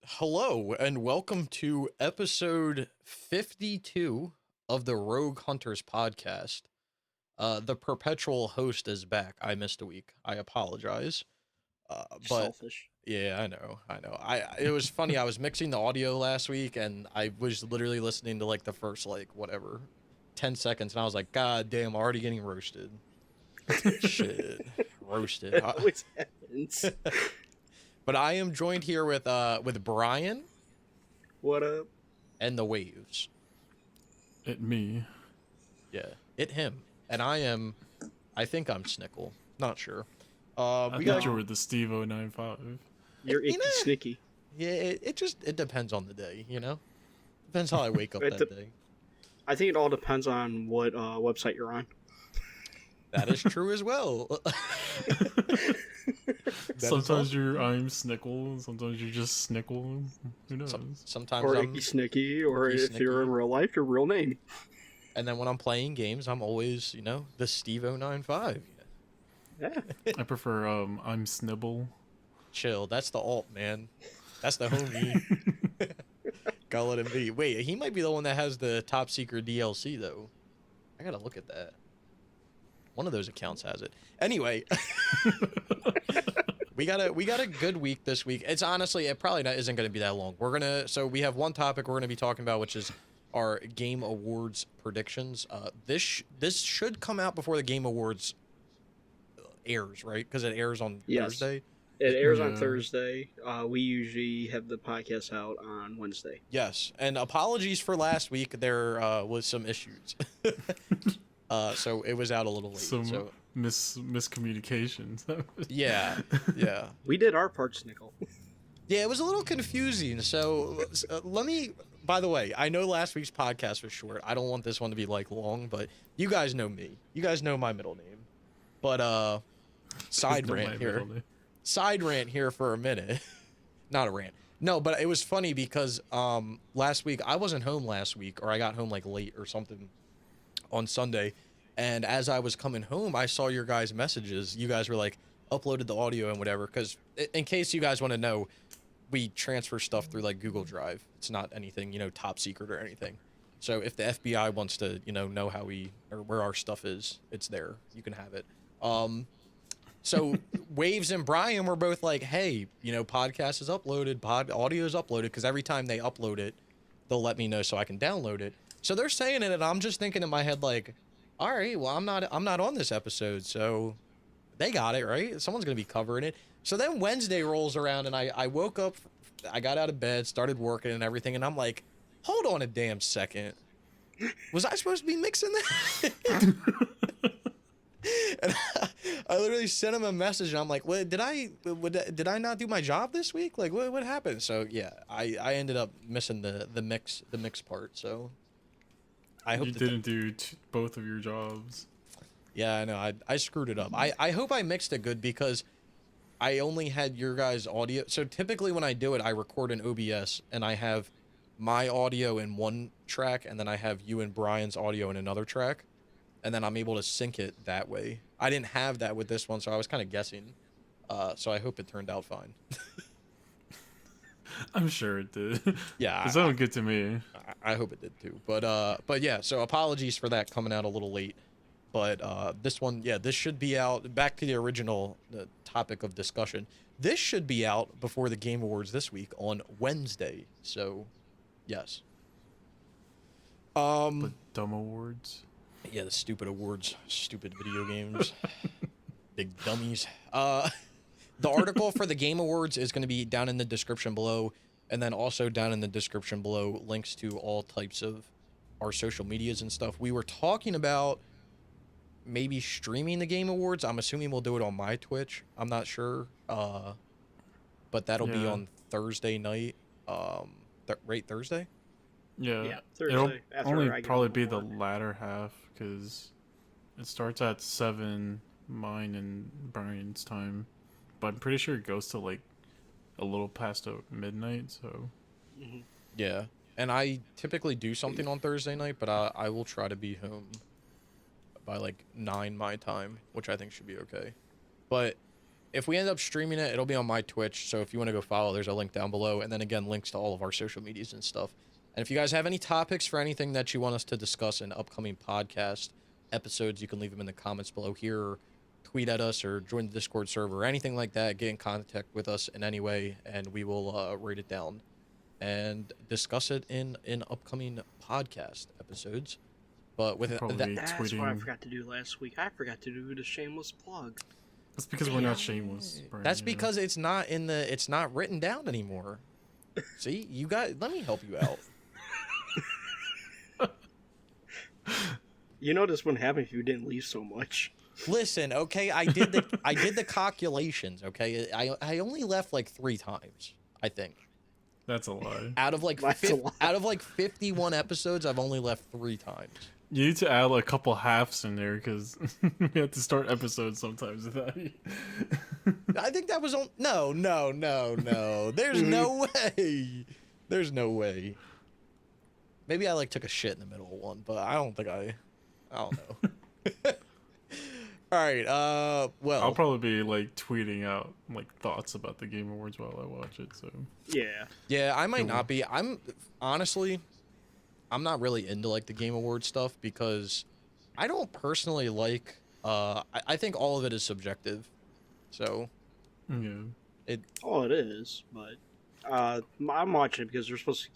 Hello and welcome to episode 52 of the Rogue Hunters podcast. The perpetual host is back. I missed a week. I apologize. But Selfish. yeah, I know. It was funny. I was mixing the audio last week and I was literally listening to like the first 10 seconds and I was like, God damn, already getting roasted. Shit, roasted. That always happens. But I am joined here with Brian What up? and the Waves. Me. Yeah, him. And I think I'm Snickle. Not sure. I We thought got you were the Steve 095. You're You icky know, snicky. yeah. It depends on the day, you know. Depends how I wake up It that day. I think it all depends on what website you're on. That is true as well. Sometimes I'm Snickle, sometimes you're just Snickle. Who knows? Sometimes Or I'm, icky snicky, or Icky if you're in Snicky. real life, your real name. and then when I'm playing games, I'm always the Steve 095. Yeah. I prefer I'm Snibble. Chill. That's the alt, man. That's the homie. Gotta let him be. Wait, he might be the one that has the top secret DLC though. I gotta look at that. One of those accounts has it. Anyway, we got a good week this week. It's honestly, it probably isn't going to be that long. So we have one topic we're going to be talking about, which is our Game Awards predictions. This should come out before the Game Awards airs, right? Because it airs on Yes. Thursday. It airs on Yeah. Thursday. We usually have the podcast out on Wednesday. Yes, and apologies for last week. There was some issues. So it was out a little late. Some So miscommunications. yeah. We did our part, Snickle. Yeah, it was a little confusing. So let me. By the way, I know last week's podcast was short. I don't want this one to be long, but you guys know me. You guys know my middle name. But side rant here. Side rant here for a minute. Not a rant. No, but it was funny because last week I wasn't home last week, or I got home late or something on Sunday, and as I was coming home, I saw your guys' messages. You guys were uploaded the audio and whatever. Because in case you guys want to know, we transfer stuff through Google Drive. It's not anything top secret or anything. So if the FBI wants to know how where our stuff is, it's there. You can have it. So Waves and Brian were both like, hey, podcast is uploaded, audio is uploaded, because every time they upload it, they'll let me know so I can download it. So they're saying it, and I'm just thinking in my head all right, well, I'm not on this episode, so they got it, right? Someone's gonna be covering it. So then Wednesday rolls around, and I woke up, I got out of bed, started working and everything, and I'm like, hold on a damn second, was I supposed to be mixing that? And I literally sent him a message, and I'm like, "What did I not do my job this week? What happened?" So yeah, I ended up missing the mix part. So I hope You didn't do both of your jobs. yeah, I know I screwed it up. I hope I mixed it good because I only had your guys' audio. So typically when I do it, I record in OBS and I have my audio in one track, and then I have you and Brian's audio in another track. And then I'm able to sync it that way. I didn't have that with this one, so I was kind of guessing. So I hope it turned out fine. I'm sure it did. Yeah, It sounded good to me. I hope it did too. But yeah, so apologies for that coming out a little late. But this one, yeah, this should be out. Back to the original topic of discussion. This should be out before the Game Awards this week on Wednesday. So, yes. But dumb awards. Yeah, the stupid awards, stupid video games, big dummies. The article for the Game Awards is going to be down in the description below, and then also down in the description below links to all types of our social medias and stuff. We were talking about maybe streaming the Game Awards. I'm assuming we'll do it on my Twitch. I'm not sure, but that'll be Yeah. on Thursday night. Right, Thursday? Yeah. Thursday. It'll after only I get probably home be from the work. latter half because it starts at 7 mine and Brian's time, but I'm pretty sure it goes to a little past midnight. So Mhm. Yeah, and I typically do something on Thursday night, but I will try to be home by 9 my time, which I think should be okay. But if we end up streaming it, it'll be on my Twitch. So if you want to go follow, there's a link down below. And then again, links to all of our social medias and stuff. And if you guys have any topics for anything that you want us to discuss in upcoming podcast episodes, you can leave them in the comments below here, or tweet at us, or join the Discord server, or anything like that. Get in contact with us in any way, and we will write it down and discuss it in upcoming podcast episodes. But with Probably That's tweeting. what I forgot to do last week. I forgot to do the shameless plug. That's because we're not shameless. Brian, that's you know? because it's not written down anymore. See, you guys, let me help you out. You know this wouldn't happen if you didn't leave so much. Listen, okay, I did the calculations. Okay, I only left like 3 times, I think. That's a lie. Out of like That's a lot. out of like 51 episodes, I've only left 3 times. You need to add a couple halves in there because we have to start episodes sometimes without you. I think that was on. No. There's no way. There's no way. Maybe I like took a shit in the middle of one, but I don't think I don't know. All right. Well, I'll probably be like tweeting out like thoughts about the Game Awards while I watch it. So Yeah. I might not be. I'm not really into like the Game Awards stuff because I don't personally like. I think all of it is subjective. So yeah. it. Oh, it is, but I'm watching it because we're supposed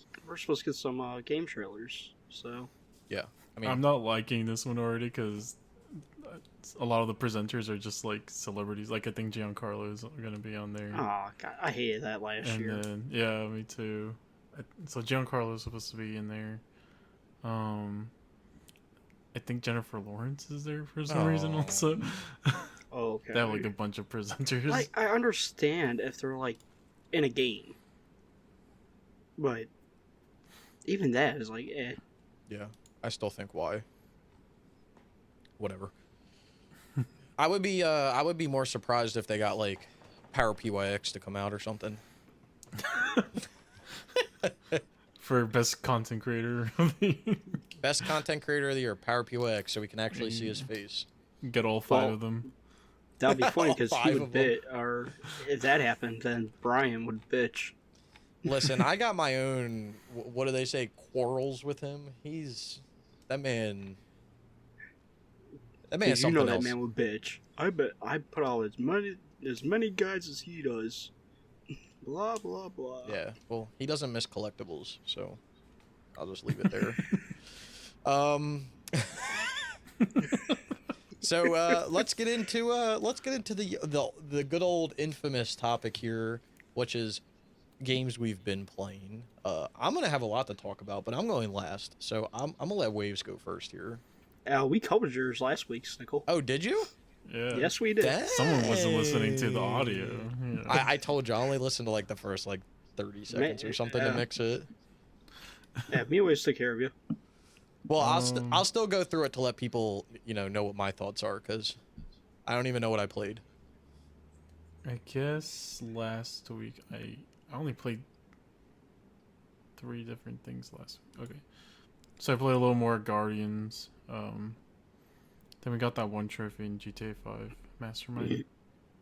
to get some game trailers. So Yeah. I mean, I'm not liking this one already because a lot of the presenters are just like celebrities. Like I think Giancarlo is gonna be on there. oh god, I hated that last And year. then, yeah, me too. So Giancarlo is supposed to be in there. I think Jennifer Lawrence is there for some reason Aw. also. Oh, okay. They have like a bunch of presenters. Like I understand if they're like in a game, but even that is like Yeah, I still think why. Whatever. I would be more surprised if they got like Power PYX to come out or something. For best content creator of the year. Best content creator of the year, Power PYX, so we can actually see his face. Get all 5 Well, of them. that would be funny All because 5 he of would them. bit, or if that happened, then Brian would bitch. Listen, I got my own. What do they say? Quarrels with him. That man. That man is Because you know something that else. man would bitch. I bet I put out as many guides as he does. Blah blah blah. Yeah. Well, he doesn't miss collectibles, so I'll just leave it there. So let's get into the good old infamous topic here, which is games we've been playing. I'm gonna have a lot to talk about, but I'm going last, so I'm gonna let Waves go first here. We covered yours last week, Snickle. Oh, did you? Yeah. Yes, we did. Someone wasn't listening to the audio. Yeah. I told you I only listened to like the first like 30 seconds or something to mix it. Yeah, me always took care of you. Well, I'll still go through it to let people know what my thoughts are, because I don't even know what I played. I guess last week I only played 3 different things last week. Okay. So I played a little more Guardians. Then we got that one trophy in GTA 5 Mastermind.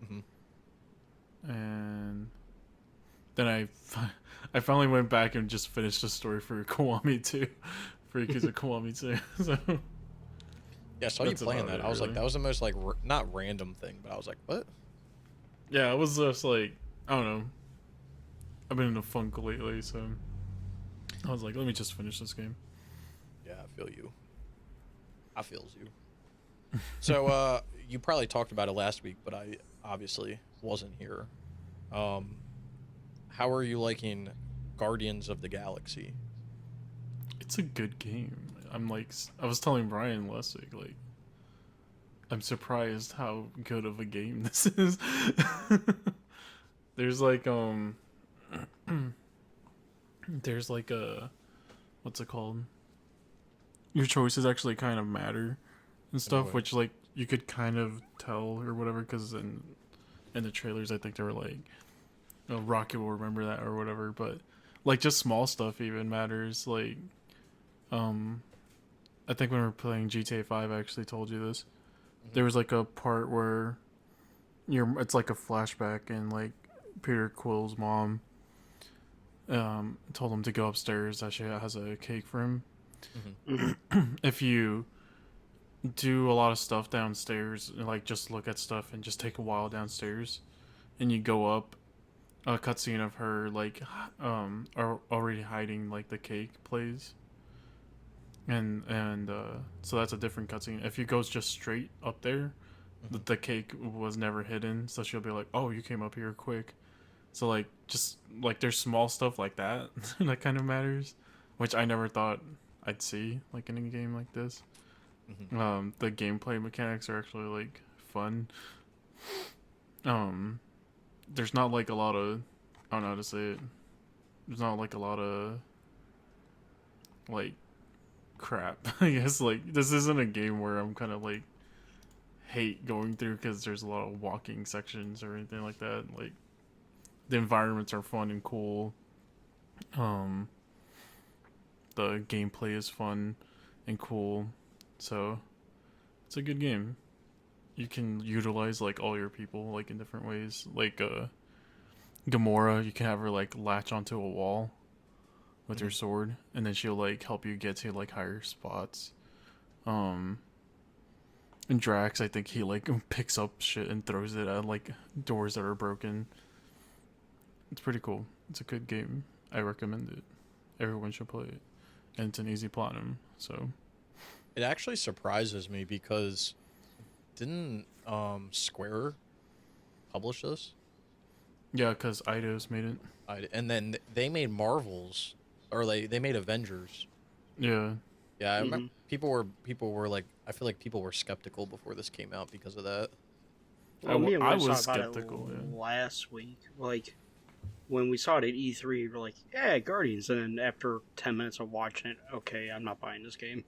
Mhm. And then I finally went back and just finished the story for Kiwami 2. For Yakuza Kiwami 2. So Yeah, I saw you That's playing about that. it, I was like, really. that was the most like not random thing, but I was like, what? yeah, it was just like, I don't know. I've been in a funk lately, so I was like, let me just finish this game. Yeah, I feel you. I feels you. So, you probably talked about it last week, but I obviously wasn't here. How are you liking Guardians of the Galaxy? It's a good game. I'm like, I was telling Brian last week, like, I'm surprised how good of a game this is. There's like, there's like a, what's it called? Your choices actually kind of matter and stuff, way. which like you could kind of tell or whatever, because in the trailers I think they were like, oh, Rocket will remember that or whatever, but like just small stuff even matters. Like, I think when we were playing GTA 5, I actually told you this. There was like a part where it's like a flashback, and like Peter Quill's mom told him to go upstairs that she has a cake for him. If you do a lot of stuff downstairs, like just look at stuff and just take a while downstairs, and you go up, a cutscene of her like already hiding like the cake plays, and so that's a different cutscene. If you go just straight up there, the cake was never hidden, so she'll be like, "Oh, you came up here quick." So like just like there's small stuff like that that kind of matters, which I never thought I'd see like in a game like this. The gameplay mechanics are actually like fun. There's not like a lot of, I don't know how to say it. There's not like a lot of like crap. I guess like this isn't a game where I'm kind of like hate going through because there's a lot of walking sections or anything like that. Like the environments are fun and cool. The gameplay is fun and cool. So it's a good game. You can utilize like all your people like in different ways. Like Gamora, you can have her like latch onto a wall with her sword, and then she'll like help you get to like higher spots. And Drax, I think he like picks up shit and throws it at like doors that are broken. It's pretty cool. It's a good game. I recommend it. Everyone should play it. And it's an easy platinum, so. It actually surprises me because didn't Square publish this? Yeah, because Eidos made it. And then they made Marvels, or they made Avengers. Yeah. Yeah, I remember people were like, I feel like people were skeptical before this came out because of that. Well, me and I Will was talked about skeptical, it yeah. last week. Like, when we saw it at E3, we were like, yeah, Guardians. And then after 10 minutes of watching it, okay, I'm not buying this game.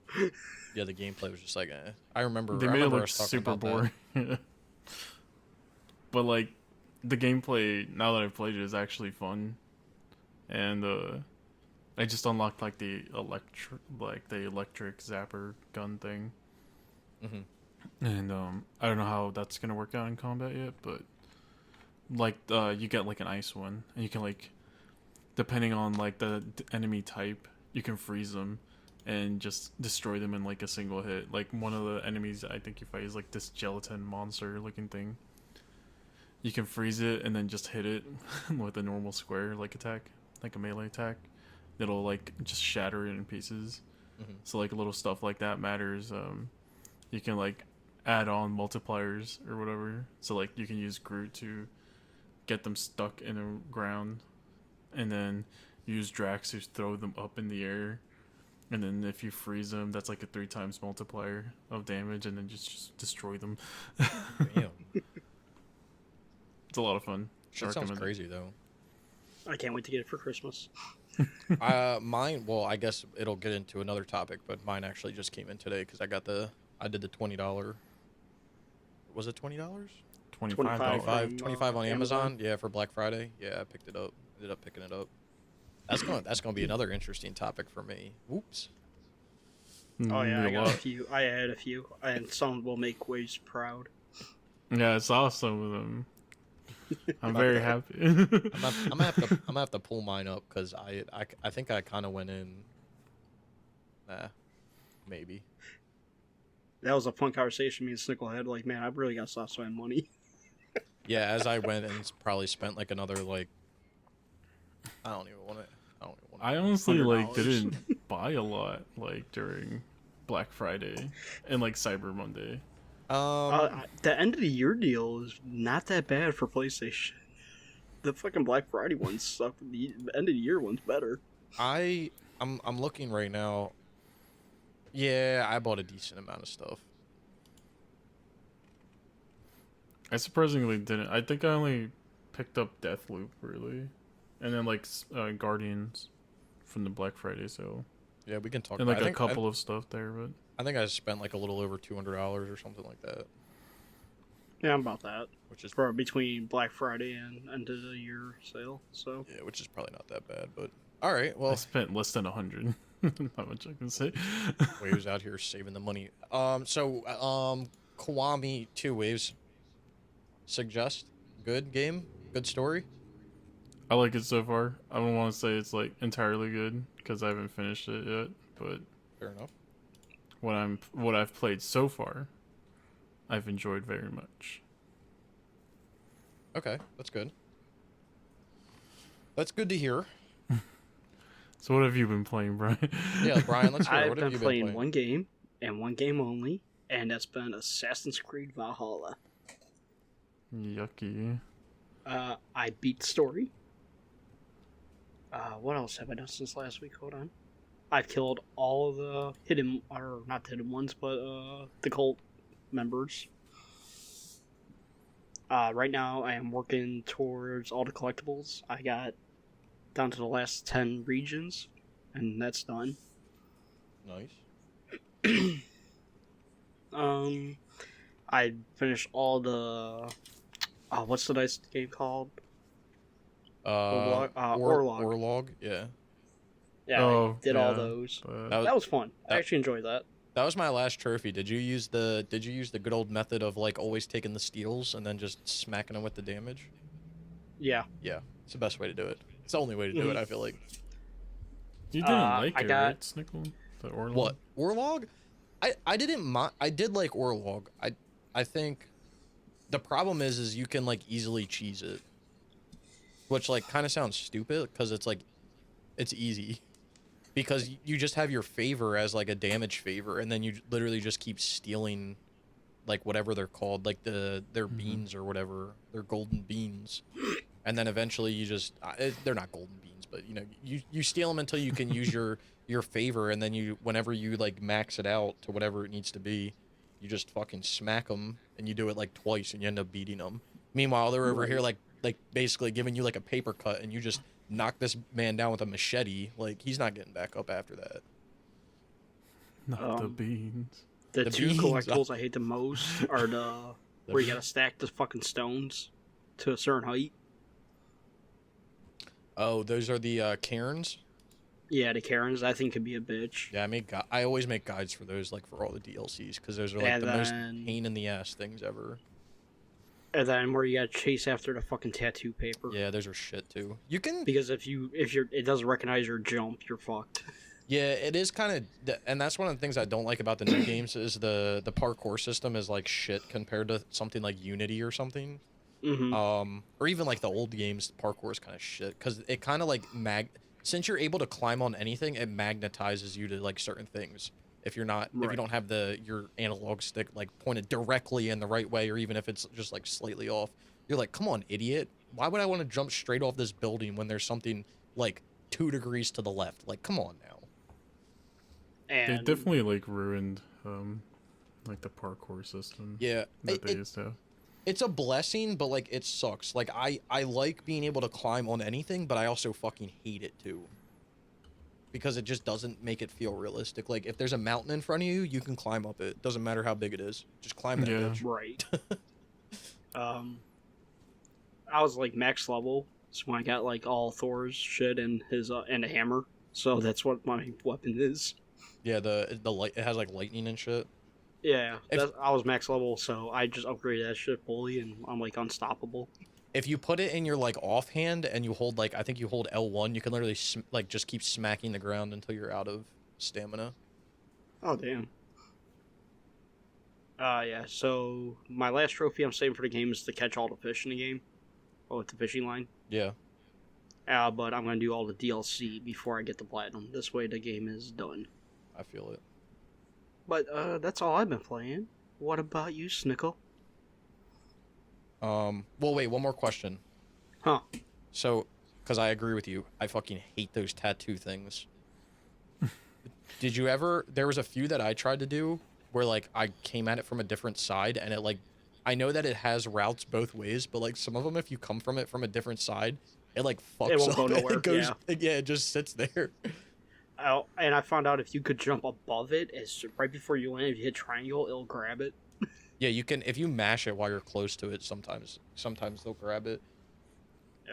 Yeah, the gameplay was just like, eh. I remember They made it look us talking super about boring. But, like, the gameplay, now that I've played it, is actually fun. And, I just unlocked, like, the electric zapper gun thing. And, I don't know how that's gonna work out in combat yet, but like you get like an ice one, and you can like, depending on like the enemy type, you can freeze them and just destroy them in like a single hit. Like one of the enemies I think you fight is like this gelatin monster looking thing. You can freeze it and then just hit it with a normal square like attack, like a melee attack. It'll like just shatter it in pieces. So like little stuff like that matters. You can like add on multipliers or whatever. So like you can use Groot to get them stuck in the ground, and then use Drax to throw them up in the air, and then if you freeze them, that's like a 3 times multiplier of damage, and then just destroy them. Damn. It's a lot of fun. Shit sounds crazy though. I can't wait to get it for Christmas. Mine. Well, I guess it'll get into another topic, but mine actually just came in today because I did the $20. Was it $20? $25. 25 on Amazon. Yeah, for Black Friday. Yeah, I picked it up. Ended up picking it up. That's gonna be another interesting topic for me. Whoops. Oh yeah, I got a few. I had a few, and some will make Waze proud. Yeah, I saw some of them. I'm very happy. I'm gonna have to pull mine up because I think I kind of went in. Maybe. That was a fun conversation me and Snickle had. Like, man, I really gotta stop spending money. Yeah, as I went and probably spent like another like. I don't even want to. I honestly like $100. didn't buy a lot like during Black Friday and like Cyber Monday. The end of the year deal is not that bad for PlayStation. The fucking Black Friday ones suck. The end of the year one's better. I'm looking right now. Yeah, I bought a decent amount of stuff. I surprisingly didn't. I think I only picked up Deathloop really, and then like Guardians from the Black Friday sale. Yeah, we can talk. And like a couple of stuff there, but I think I spent like a little over $200 or something like that. Yeah, I'm about that. Which is for between Black Friday and end of the year sale. So yeah, which is probably not that bad, but all right. Well, I spent less than 100. Not much I can say. Waves out here saving the money. So Kiwami 2 Waves. suggest? Good game? Good story? I like it so far. I don't want to say it's like entirely good because I haven't finished it yet, but Fair enough. what I've played so far, I've enjoyed very much. Okay, that's good. That's good to hear. So what have you been playing, Brian? Yeah, Brian, let's hear. I've What have been you playing been playing? one game and one game only, and that's been Assassin's Creed Valhalla. Yucky. I beat the story. What else have I done since last week? Hold on. I've killed all of the hidden, or not the hidden ones, but the cult members. Right now, I am working towards all the collectibles. I got down to the last 10 regions, and that's done. Nice. I finished all the. What's the nice game called? Orlog. Orlog, yeah. Yeah, Oh, I did all yeah, those. but- That was fun. I that- actually enjoyed that. That was my last trophy. Did you use the good old method of like always taking the steals and then just smacking them with the damage? Yeah. Yeah, it's the best way to do it. It's the only way to do it, I feel like. You didn't like I it, got- right, Snickle? The Orlog? What? Orlog? I didn't I did like Orlog. I think the problem is you can like easily cheese it. Which like kind of sounds stupid because it's like it's easy. Because you just have your favor as like a damage favor and then you literally just keep stealing like whatever they're called, like their beans or whatever, their golden beans. And then eventually you just they're not golden beans, but you know, you steal them until you can use your favor, and then you whenever you like max it out to whatever it needs to be, you just fucking smack them, and you do it like twice and you end up beating them. Meanwhile, they're over here like basically giving you like a paper cut, and you just knock this man down with a machete. Like he's not getting back up after that. Not the beans. The The two beans. collectibles I hate the most are the where you gotta stack the fucking stones to a certain height. Oh, those are the cairns. Yeah, the Karens I think could be a bitch. Yeah, I always make guides for those, like for all the DLCs, because those are like And the most then- pain in the ass things ever. And then where you gotta chase after the fucking tattoo paper. Yeah, those are shit too. You can, Because if it doesn't recognize your jump, you're fucked. yeah, it is kind of, and that's one of the things I don't like about the new games is the parkour system is like shit compared to something like Unity or something. Mm-hmm. Or even like the old games, parkour is kind of shit because it kind of like since you're able to climb on anything, it magnetizes you to like certain things. If you're not, if you Right. don't have your analog stick like pointed directly in the right way, or even if it's just like slightly off, you're like, come on, idiot! Why would I want to jump straight off this building when there's something like 2 degrees to the left? Like, come on now. And They definitely like ruined like the parkour system Yeah, that they used to have. it's a blessing, but like it sucks. Like I like being able to climb on anything, but I also fucking hate it too. Because it just doesn't make it feel realistic. Like if there's a mountain in front of you, you can climb up it. Doesn't matter how big it is. Just climb that Yeah. bitch. right. I was like max level, so when I got like all Thor's shit and his and a hammer, so that's what my weapon is. Yeah, the light, it has like lightning and shit. Yeah, If- I was max level, so I just upgraded that shit fully, and I'm like unstoppable. If you put it in your like offhand and you hold like I think you hold L1, you can literally like just keep smacking the ground until you're out of stamina. Oh damn. Yeah. So my last trophy I'm saving for the game is to catch all the fish in the game, with the fishing line. Yeah. But I'm gonna do all the DLC before I get the platinum. This way the game is done. I feel it. But that's all I've been playing. What about you, Snickle? Well, wait, one more question. Huh? So, because I agree with you, I fucking hate those tattoo things. Did you ever? There was a few that I tried to do where like I came at it from a different side, and it like, I know that it has routes both ways, but like some of them, if you come from it from a different side, it like fucks It won't up. go nowhere, It goes, yeah, it just sits there. And I found out if you could jump above it, as right before you land, if you hit triangle, it'll grab it. Yeah, you can if you mash it while you're close to it. Sometimes they'll grab it.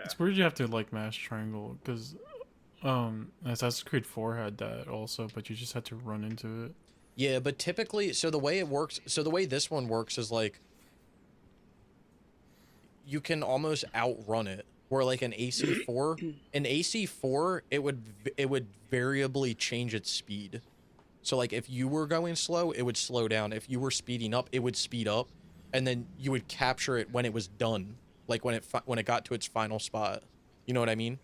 It's weird you have to like mash triangle because Assassin's Creed 4 had that also, but you just had to run into it. Yeah, but typically, so the way it works, so the way this one works is like, you can almost outrun it. Where like an AC4, it would variably change its speed. So like if you were going slow, it would slow down. If you were speeding up, it would speed up, and then you would capture it when it was done, like when it got to its final spot. You know what I mean?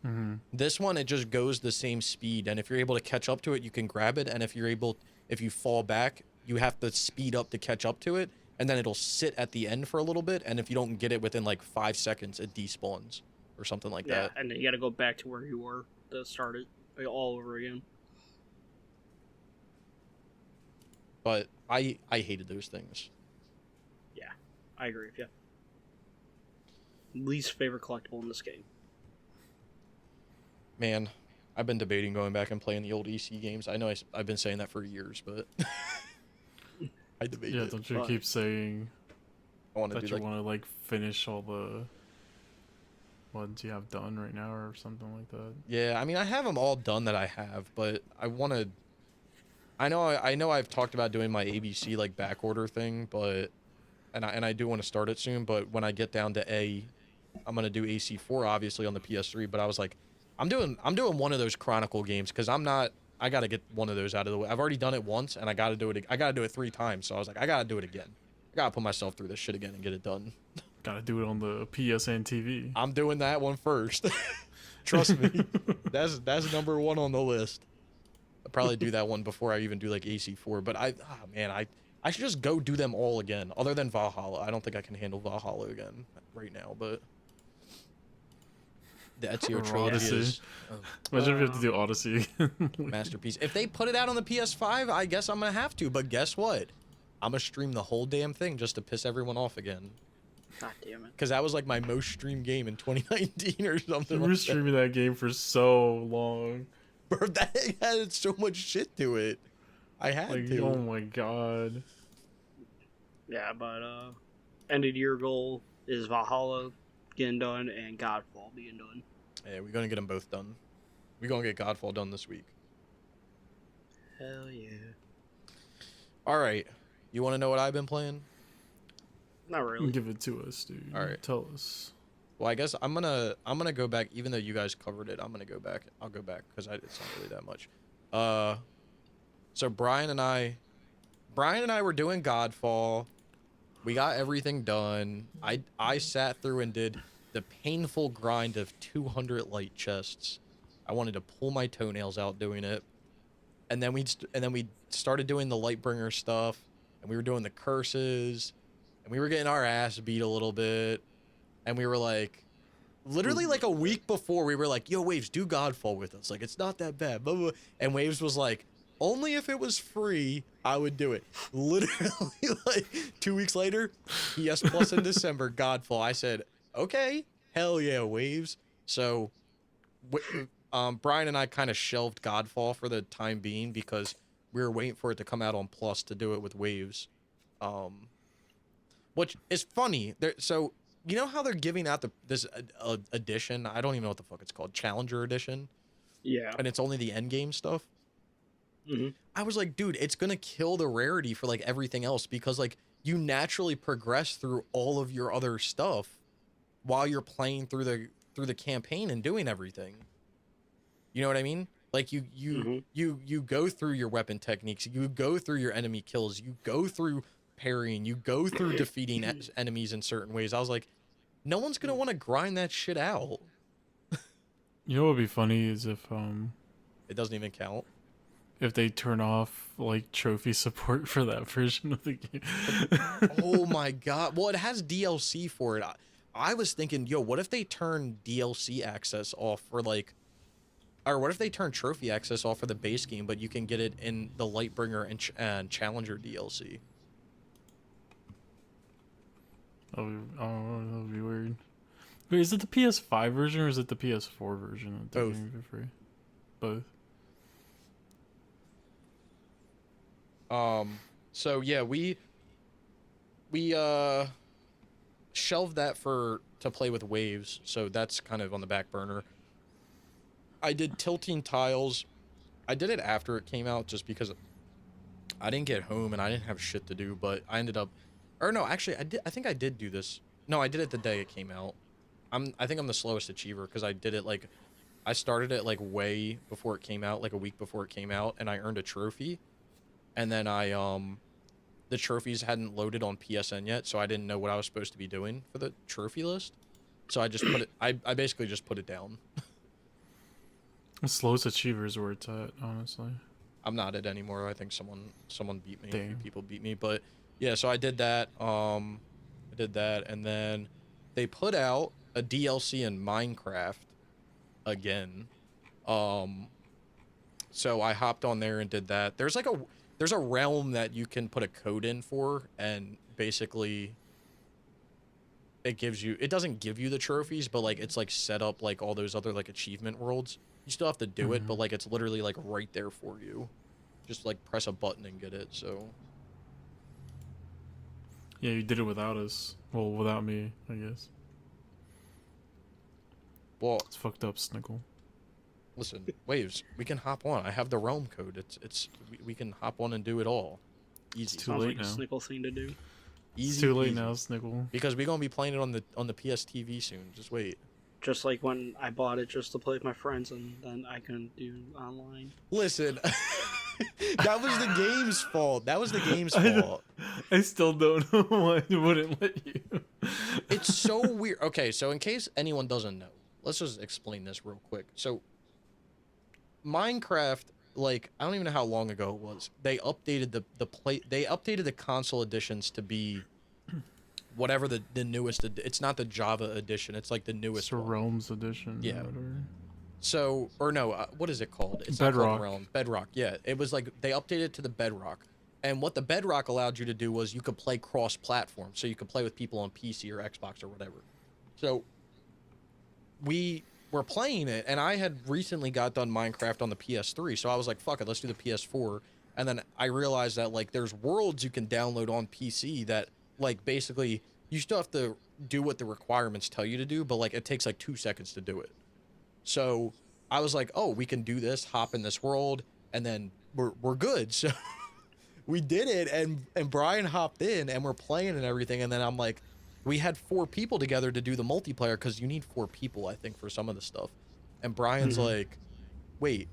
Mm-hmm. This one, it just goes the same speed, and if you're able to catch up to it, you can grab it, and if you fall back, you have to speed up to catch up to it, and then it'll sit at the end for a little bit, and if you don't get it within like 5 seconds, it despawns or something like that. Yeah, and then you got to go back to where you were to start it all over again. But I hated those things. Yeah, I agree with you. Least favorite collectible in this game. Man, I've been debating going back and playing the old EC games. I know I've been saying that for years, but I debate Yeah, it. don't you keep saying I want to that do you want to like finish all the ones you have done right now or something like that? Yeah, I mean, I have them all done that I have, but I want to. I know I've talked about doing my ABC like back order thing, but and I do want to start it soon. But when I get down to A, I'm gonna do AC4 obviously on the PS3. But I was like, I'm doing one of those Chronicle games because I gotta get one of those out of the way. I've already done it once and I gotta do it 3 times. So I was like, I gotta do it again. I gotta put myself through this shit again and get it done. Gotta do it on the PSN TV. I'm doing that one first. Trust me. That's number 1 on the list. I'll probably do that one before I even do like AC4. But I should just go do them all again. Other than Valhalla, I don't think I can handle Valhalla again right now. But the Ezio trilogy is Imagine if you have to do Odyssey. masterpiece. If they put it out on the PS5, I guess I'm gonna have to. But guess what? I'm gonna stream the whole damn thing just to piss everyone off again. God damn it. Because that was like my most streamed game in 2019 or something. You were streaming that game for so long. Bro, that had so much shit to it. I had to. Oh my god. Yeah, but end of the year goal is Valhalla getting done and Godfall being done. Yeah, we're gonna get them both done. We're gonna get Godfall done this week. Hell yeah. All right. You want to know what I've been playing? Not really. Give it to us, dude. All right. Tell us. Well, I guess I'm gonna go back. Even though you guys covered it, I'm gonna go back. I'll go back because it's not really that much. So Brian and I were doing Godfall. We got everything done. I sat through and did the painful grind of 200 light chests. I wanted to pull my toenails out doing it, and then we started doing the Lightbringer stuff, and we were doing the curses, and we were getting our ass beat a little bit, and we were like, literally like a week before, we were like, yo, Waves, do Godfall with us. Like, it's not that bad. Blah, blah, blah. And Waves was like, only if it was free, I would do it. Literally, like 2 weeks later, PS Plus in December, Godfall. I said, okay, hell yeah, Waves. So, Brian and I kind of shelved Godfall for the time being because we were waiting for it to come out on Plus to do it with Waves. Which is funny. So, you know how they're giving out this edition? I don't even know what the fuck it's called. Challenger edition? Yeah. And it's only the endgame stuff? Mm-hmm. I was like, dude, it's gonna kill the rarity for like everything else because like you naturally progress through all of your other stuff while you're playing through the campaign and doing everything. You know what I mean? Like you go through your weapon techniques, you go through your enemy kills, you go through parrying, you go through defeating enemies in certain ways. I was like, no one's gonna want to grind that shit out. You know what would be funny is if It doesn't even count. If they turn off like trophy support for that version of the game. Oh my god. Well, it has DLC for it. I was thinking, yo, what if they turn DLC access off for like, or what if they turn trophy access off for the base game, but you can get it in the Lightbringer and Challenger DLC? That would be weird. Wait, is it the PS5 version or is it the PS4 version? Both. For free? Both. So yeah, we shelved that to play with Waves, so that's kind of on the back burner. I did Tilting Tiles. I did it after it came out just because I didn't get home and I didn't have shit to do, but I ended up, or no, actually I think I did do this. No, I did it the day it came out. I think I'm the slowest achiever because I did it like I started it like way before it came out, like a week before it came out, and I earned a trophy. And then the trophies hadn't loaded on PSN yet, so I didn't know what I was supposed to be doing for the trophy list. So I just put it I basically just put it down. The slowest achiever is where it's at, honestly. I'm not it anymore. I think someone beat me. A few Damn. people beat me, but yeah, so I did that. And then they put out a DLC in Minecraft again. So I hopped on there and did that. There's a realm that you can put a code in for, and basically it doesn't give you the trophies, but like it's like set up like all those other like achievement worlds. You still have to do it, but like it's literally like right there for you. Just like press a button and get it. So Yeah, you did it without us. Well, without me, I guess. well, It's fucked up, Snickle. listen, Waves, we can hop on. I have the realm code. We can hop on and do it all. Easy. Too Sounds late like a now. Snickle thing to do. Easy. It's too late easy. now, Snickle. Because we're gonna be playing it on the PS TV soon. Just wait. Just like when I bought it just to play with my friends, and then I couldn't do online. Listen, that was the game's fault. That was the game's fault. I still don't know why it wouldn't let you. It's so weird. Okay, so in case anyone doesn't know, let's just explain this real quick. So Minecraft, like I don't even know how long ago it was. They updated they updated the console editions to be whatever the newest it's not the Java edition, it's like the newest It's a one. Realms edition. Yeah. Or whatever. So or no, what is it called? It's not Bedrock. called Realm. Bedrock. Yeah, it was like they updated it to the Bedrock. And what the Bedrock allowed you to do was you could play cross-platform, so you could play with people on PC or Xbox or whatever. So we were playing it, and I had recently got done Minecraft on the PS3, so I was like, fuck it, let's do the PS4. And then I realized that like there's worlds you can download on PC that like basically you still have to do what the requirements tell you to do, but like it takes like 2 seconds to do it. So I was like, oh, we can do this, hop in this world, and then we're good. So we did it, and Brian hopped in, and we're playing and everything, and then I'm like, we had 4 people together to do the multiplayer because you need 4 people, I think, for some of the stuff. And Brian's like, wait,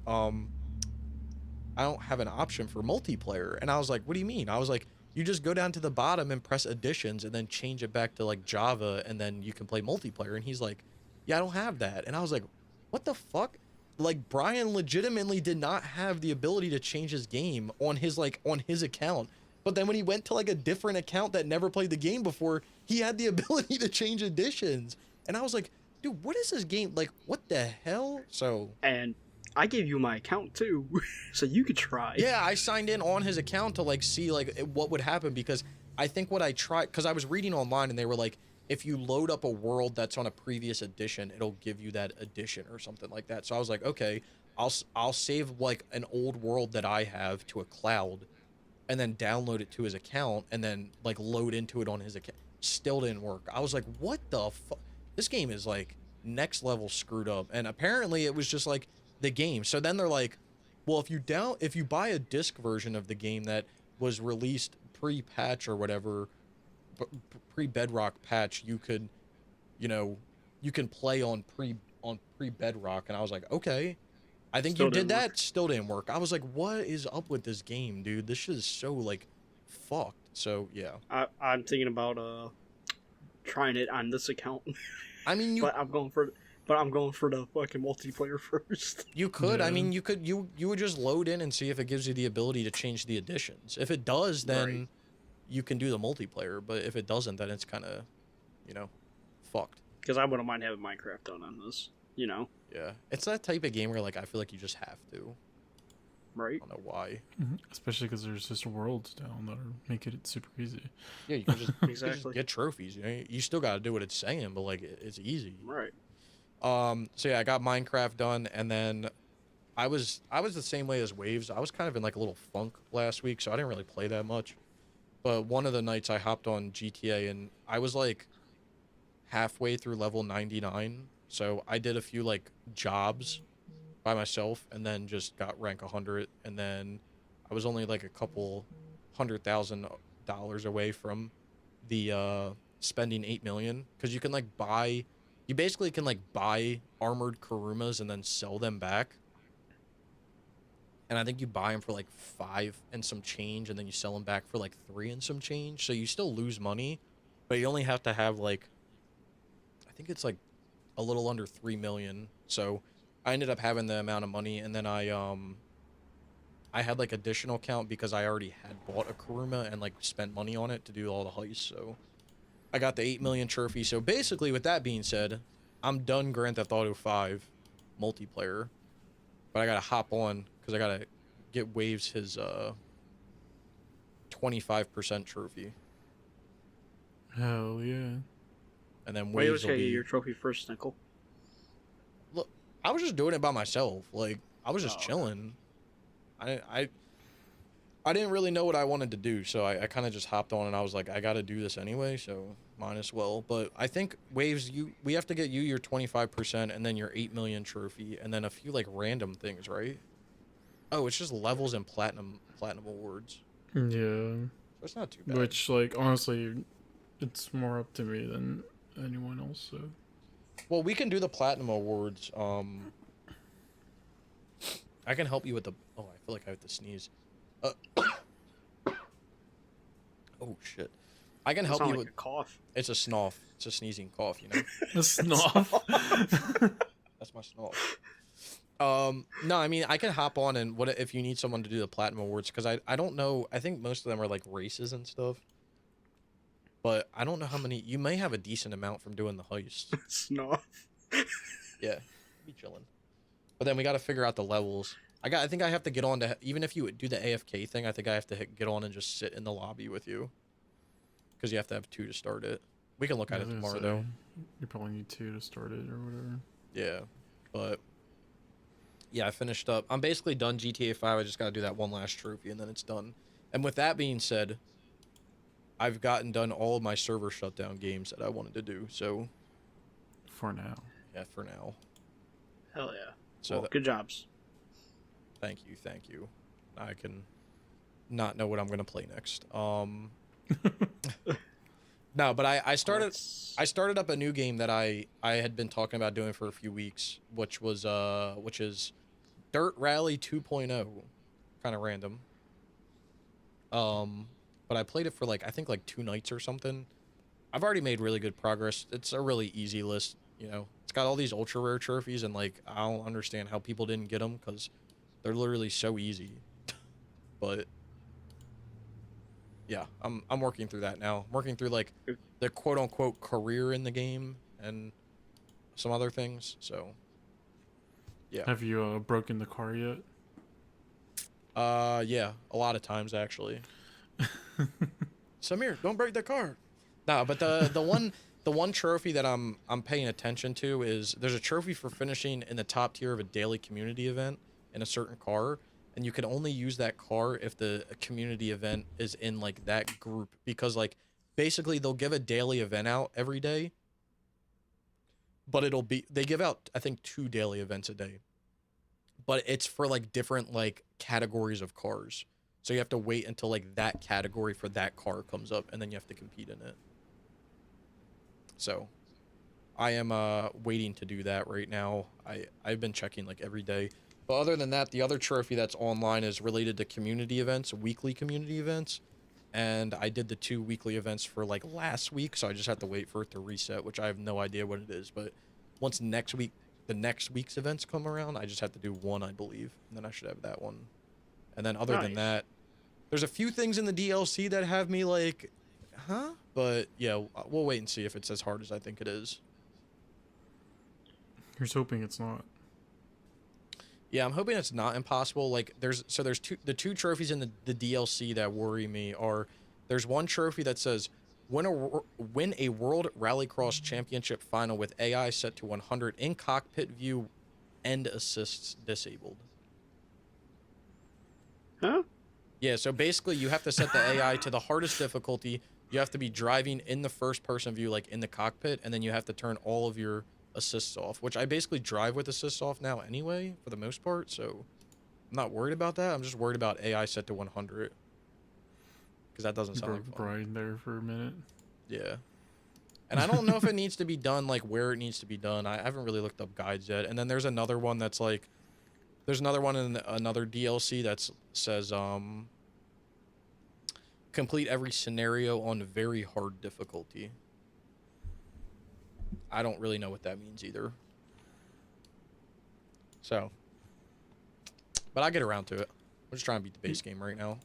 I don't have an option for multiplayer. And I was like, what do you mean? I was like, you just go down to the bottom and press additions and then change it back to like Java, and then you can play multiplayer. And he's like, yeah, I don't have that. And I was like, what the fuck? Like Brian legitimately did not have the ability to change his game on his account. But then when he went to like a different account that never played the game before, he had the ability to change additions. And I was like, dude, what is this game? Like, what the hell? So And I gave you my account too, so you could try. yeah, I signed in on his account to like see like what would happen, because I think what I tried, because I was reading online and they were like, if you load up a world that's on a previous edition, it'll give you that edition or something like that. So I was like, okay, I'll save like an old world that I have to a cloud, and then download it to his account, and then like load into it on his account. Still didn't work. I was like, what the fuck? This game is like next level screwed up. And apparently it was just like the game. So then they're like, well, if you buy a disc version of the game that was released pre-patch or whatever, pre-Bedrock patch, you could, you can play on pre-Bedrock. And I was like, okay. I think Still you did didn't that. work. Still didn't work. I was like, what is up with this game, dude? This shit is so like fucked. So yeah. I'm thinking about trying it on this account, I mean, but I'm going for the fucking multiplayer first. you could. I Yeah. mean, you would just load in and see if it gives you the ability to change the additions. If it does, then Right. you can do the multiplayer. But if it doesn't, then it's kind of, fucked. Because I wouldn't mind having Minecraft done on this. Yeah, it's that type of game where like I feel like you just have to. I Right? don't know why. Especially because there's just worlds down that are making it super easy. Yeah, you can just, you can just Exactly. get trophies. You still got to do what it's saying, but like it's easy. Right. So yeah, I got Minecraft done, and then I was the same way as Waves. I was kind of in like a little funk last week, so I didn't really play that much. But one of the nights I hopped on GTA, and I was like halfway through level 99. So I did a few like jobs by myself, and then just got rank 100, and then I was only like a couple $100,000 away from the spending 8 million, because you can like buy, you basically can like buy armored Kurumas and then sell them back. And I think you buy them for like 5 and some change, and then you sell them back for like 3 and some change. So you still lose money, but you only have to have like, I think it's like a little under 3 million. So I ended up having the amount of money, and then I had like additional count because I already had bought a Kuruma and like spent money on it to do all the heists. So I got the 8 million trophy. So basically, with that being said, I'm done Grand Theft Auto 5 multiplayer, but I gotta hop on because I gotta get Waves his 25% trophy, Hell yeah. and then Wait, Waves will okay, be. your trophy first, Nickel. Look, I was just doing it by myself. Like I was just Oh, okay. chilling. I didn't really know what I wanted to do, so I kind of just hopped on and I was like, I gotta do this anyway, so might as well. But I think Waves, we have to get you your 25% and then your 8 million trophy and then a few like random things, right? Oh, it's just levels and platinum awards. Yeah. So it's not too bad. Which, like, honestly, it's more up to me than anyone else, so. Well, we can do the platinum awards. I can help you with the. Oh, I feel like I have to sneeze. Oh shit! I can help you like with. a cough. It's a snuff. It's a sneezing cough. You know. A snuff. That's my snuff. No, I mean I can hop on and what if you need someone to do the platinum awards, because I don't know. I think most of them are like races and stuff. But I don't know how many. You may have a decent amount from doing the heists. Snuff. Yeah, be chilling. But then we got to figure out the levels. I think I have to get on to, even if you do the AFK thing, I think I have to get on and just sit in the lobby with you. Because you have to have 2 to start it. We can look at it tomorrow, though. You probably need 2 to start it or whatever. Yeah, but yeah, I finished up. I'm basically done GTA 5. I just got to do that one last trophy, and then it's done. And with that being said, I've gotten done all of my server shutdown games that I wanted to do, so For now. yeah, for now. Hell yeah. So Well, good jobs. Thank you. I can not know what I'm gonna play next. No, but I started up a new game that I had been talking about doing for a few weeks, which is Dirt Rally 2.0, kind of random. But I played it for like I think like 2 nights or something. I've already made really good progress. It's a really easy list, you know. It's got all these ultra rare trophies, and like I don't understand how people didn't get them because they're literally so easy. But yeah, I'm working through that now. I'm working through like the quote unquote career in the game and some other things. So yeah. Have you broken the car yet? Yeah, a lot of times actually. Samir, don't break the car. No, but the one trophy that I'm paying attention to is there's a trophy for finishing in the top tier of a daily community event in a certain car, and you can only use that car if the community event is in like that group, because like basically they'll give a daily event out every day, but they give out I think 2 daily events a day, but it's for like different like categories of cars. So you have to wait until like that category for that car comes up, and then you have to compete in it. So I am waiting to do that right now. I've been checking like every day. But other than that, the other trophy that's online is related to community events, weekly community events. And I did the 2 weekly events for like last week, so I just have to wait for it to reset, which I have no idea what it is. But once the next week's events come around, I just have to do 1, I believe, and then I should have that one. And then other than that, there's a few things in the DLC that have me like, huh? But yeah, we'll wait and see if it's as hard as I think it is. Here's hoping it's not. Yeah, I'm hoping it's not impossible. Like there's 2 trophies in the DLC that worry me are, there's one trophy that says win a World Rallycross Championship final with AI set to 100 in cockpit view, end assists disabled. Huh? Yeah, so basically you have to set the AI to the hardest difficulty. You have to be driving in the first person view, like in the cockpit, and then you have to turn all of your assists off, which I basically drive with assists off now anyway, for the most part, so I'm not worried about that. I'm just worried about AI set to 100. Because that doesn't sound like fun. Brian there for a minute. Yeah. And I don't know if it needs to be done, like, where it needs to be done. I haven't really looked up guides yet. And then there's another one that's, like... There's another one in another DLC that says, complete every scenario on very hard difficulty. I don't really know what that means either. So... But I'll get around to it. I'm just trying to beat the base game right now.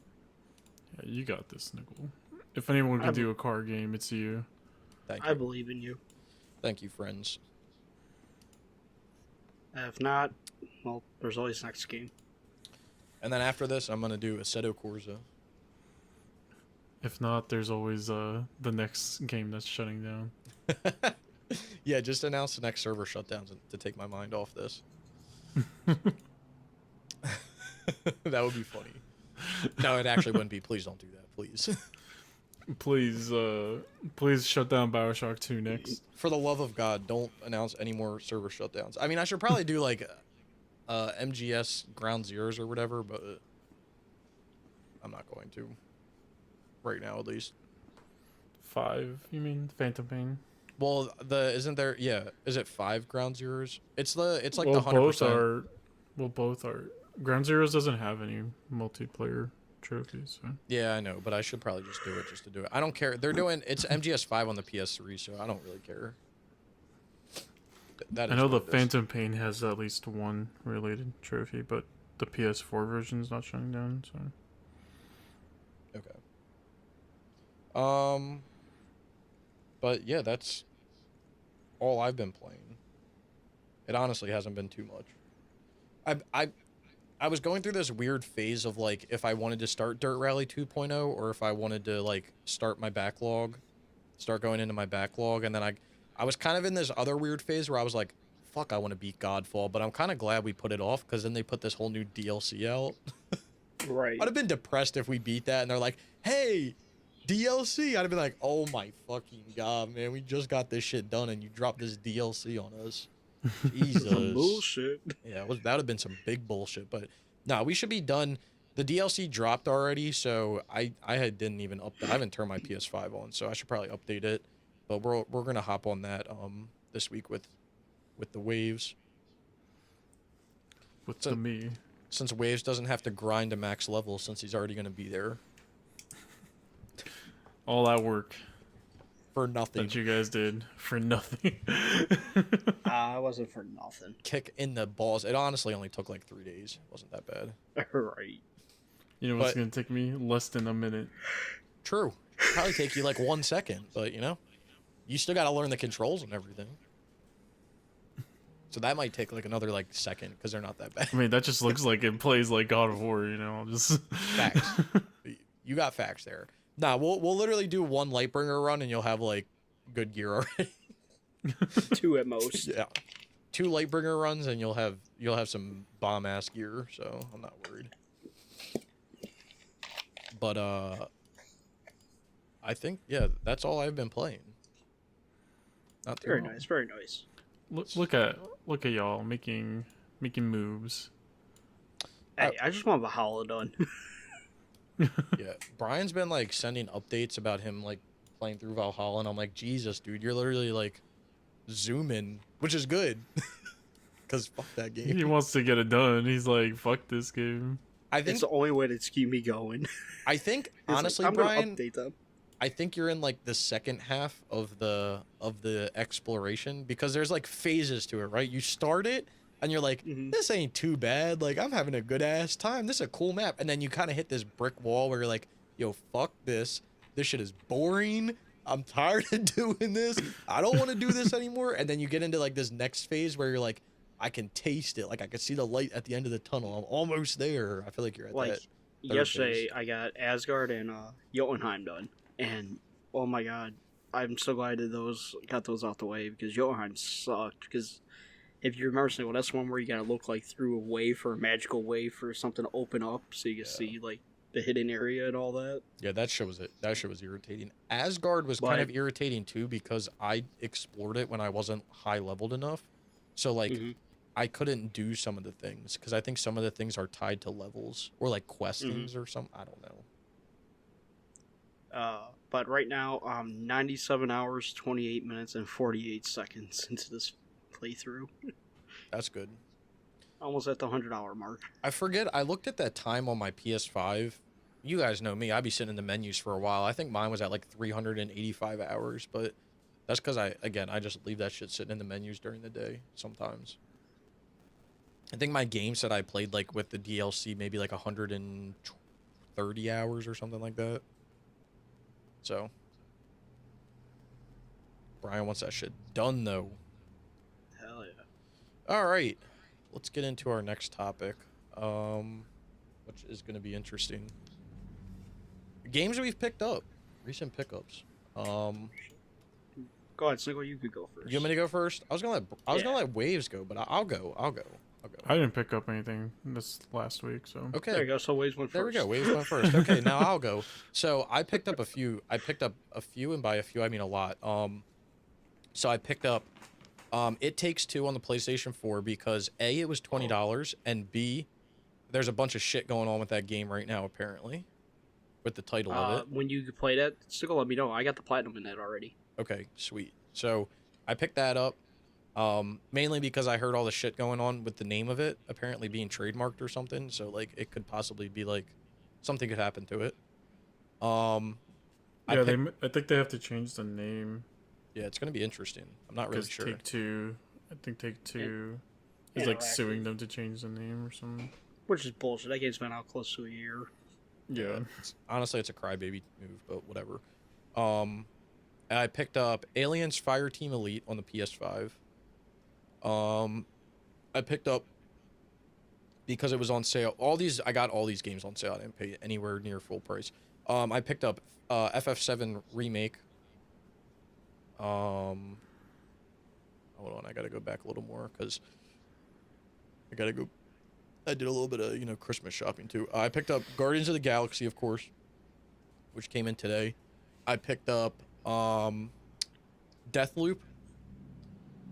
Yeah, you got this, Nicole. If anyone can do a car game, it's you. Thank you. I believe in you. Thank you, friends. If not, well, there's always next game. And then after this, I'm going to do Assetto Corsa. If not, there's always the next game that's shutting down. Yeah, just announce the next server shutdowns to take my mind off this. That would be funny. No, it actually wouldn't be. Please don't do that, please. Please shut down BioShock 2 next. For the love of God, don't announce any more server shutdowns. I mean, I should probably do like MGS Ground Zeroes or whatever, but I'm not going to. Right now, at least. 5, you mean? Phantom Pain? Well, isn't there? Yeah, is it 5 Ground Zeroes? It's like well, the 100%. Both are. Ground Zeroes doesn't have any multiplayer trophies. So. Yeah, I know, but I should probably just do it just to do it. I don't care. They're doing it's MGS 5 on the PS3, so I don't really care. I know the Phantom Pain has at least one related trophy, but the PS4 version's not shutting down. So. Okay. But yeah, that's all I've been playing. It honestly hasn't been too much. I was going through this weird phase of like if I wanted to start Dirt Rally 2.0 or if I wanted to like start going into my backlog, and then I was kind of in this other weird phase where I was like, fuck, I want to beat Godfall, but I'm kind of glad we put it off because then they put this whole new DLC out. Right. I'd have been depressed if we beat that and they're like, hey, DLC. I'd have been like, oh my fucking God, man, we just got this shit done and you dropped this DLC on us. Jesus. Some bullshit. Yeah, that would have been some big bullshit. But no, we should be done. The DLC dropped already, so I didn't even update. I haven't turned my PS5 on, so I should probably update it. But we're gonna hop on that this week with the Waves. Since Waves doesn't have to grind to max level since he's already gonna be there. All that work. For nothing. That you guys did for nothing. I wasn't for nothing. Kick in the balls. It honestly only took like 3 days. It wasn't that bad. Right. You know what's going to take me? Less than a minute. True. Probably take you like 1 second, but you know, you still got to learn the controls and everything. So that might take like another like second because they're not that bad. I mean, that just looks like it plays like God of War, you know? Just Facts. You got facts there. Nah, we'll literally do 1 Lightbringer run and you'll have like good gear already. 2 at most. Yeah. 2 Lightbringer runs and you'll have some bomb ass gear, so I'm not worried. But I think yeah, that's all I've been playing. Not too Very long. nice, very nice. look at y'all making moves. Hey, I just want Valhalla done. Yeah, Brian's been like sending updates about him like playing through Valhalla, and I'm like, Jesus, dude, you're literally like zooming, which is good, because fuck that game. He wants to get it done. He's like, fuck this game. I think it's the only way to keep me going. I think It's honestly, like, I'm Brian, gonna update them. I think you're in like the second half of the exploration because there's like phases to it, right? You start it and you're like, this ain't too bad. Like, I'm having a good ass time. This is a cool map. And then you kind of hit this brick wall where you're like, yo, fuck this. This shit is boring. I'm tired of doing this. I don't want to do this anymore. And then you get into like this next phase where you're like, I can taste it. Like, I can see the light at the end of the tunnel. I'm almost there. I feel like you're at that. Yesterday, I got Asgard and Jotunheim done. And, oh my god, I'm so glad that got those out the way because Jotunheim sucked. Because if you remember, well, that's one where you gotta look like through a wave or a magical wave for something to open up so you can see like the hidden area and all that. Yeah, that shit was irritating. Asgard was kind of irritating too because I explored it when I wasn't high leveled enough. So like I couldn't do some of the things because I think some of the things are tied to levels or like questings or something. I don't know. But right now, 97 hours, 28 minutes, and 48 seconds into this playthrough. That's good. Almost at the 100-hour mark. I forget. I looked at that time on my PS5. You guys know me. I'd be sitting in the menus for a while. I think mine was at like 385 hours, but that's because I just leave that shit sitting in the menus during the day sometimes. I think my game said I played like with the DLC maybe like 130 hours or something like that. So, Brian wants that shit done though. Hell yeah. All right, let's get into our next topic, which is going to be interesting. Games we've picked up, recent pickups. Go ahead, Sniggle. You could go first. You want me to go first? I was gonna let Waves go, but I'll go. I didn't pick up anything this last week, so. Okay. There you go. So Waves went first. There we go. Waves went first. Okay, now I'll go. So I picked up a few, and by a few I mean a lot. So I picked up, It Takes Two on the PlayStation 4 because A, it was $20, and B, there's a bunch of shit going on with that game right now apparently, with the title of it. When you play that, Sniggle, let me know. I got the platinum in that already. Okay, sweet. So I picked that up, mainly because I heard all the shit going on with the name of it apparently being trademarked or something. So like it could possibly be like something could happen to it. I think they have to change the name. Yeah, it's gonna be interesting. I'm not really sure. Take Two is like suing them to change the name or something. Which is bullshit. That game's been out close to a year. Yeah. Honestly, it's a crybaby move, but whatever. I picked up Aliens Fireteam Elite on the PS5. I picked up because it was on sale. I got all these games on sale. I didn't pay anywhere near full price. I picked up FF7 Remake. Hold on, I gotta go back a little more because I did a little bit of Christmas shopping too. I picked up Guardians of the Galaxy, of course, which came in today. I picked up Deathloop.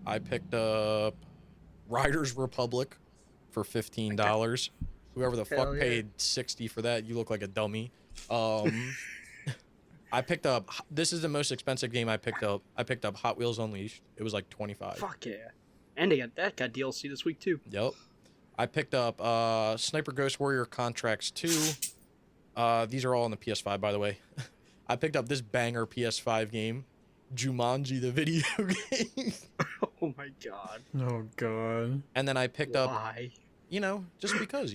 I picked up Riders Republic for $15. Whoever the fuck paid $60 for that, you look like a dummy. I picked up. This is the most expensive game I picked up. I picked up Hot Wheels Unleashed. It was like $25. Fuck yeah! And that got DLC this week too. Yep. I picked up Sniper Ghost Warrior Contracts 2. These are all on the PS5, by the way. I picked up this banger PS5 game, Jumanji the video game. Oh my god. Oh god. And then I picked up, just because,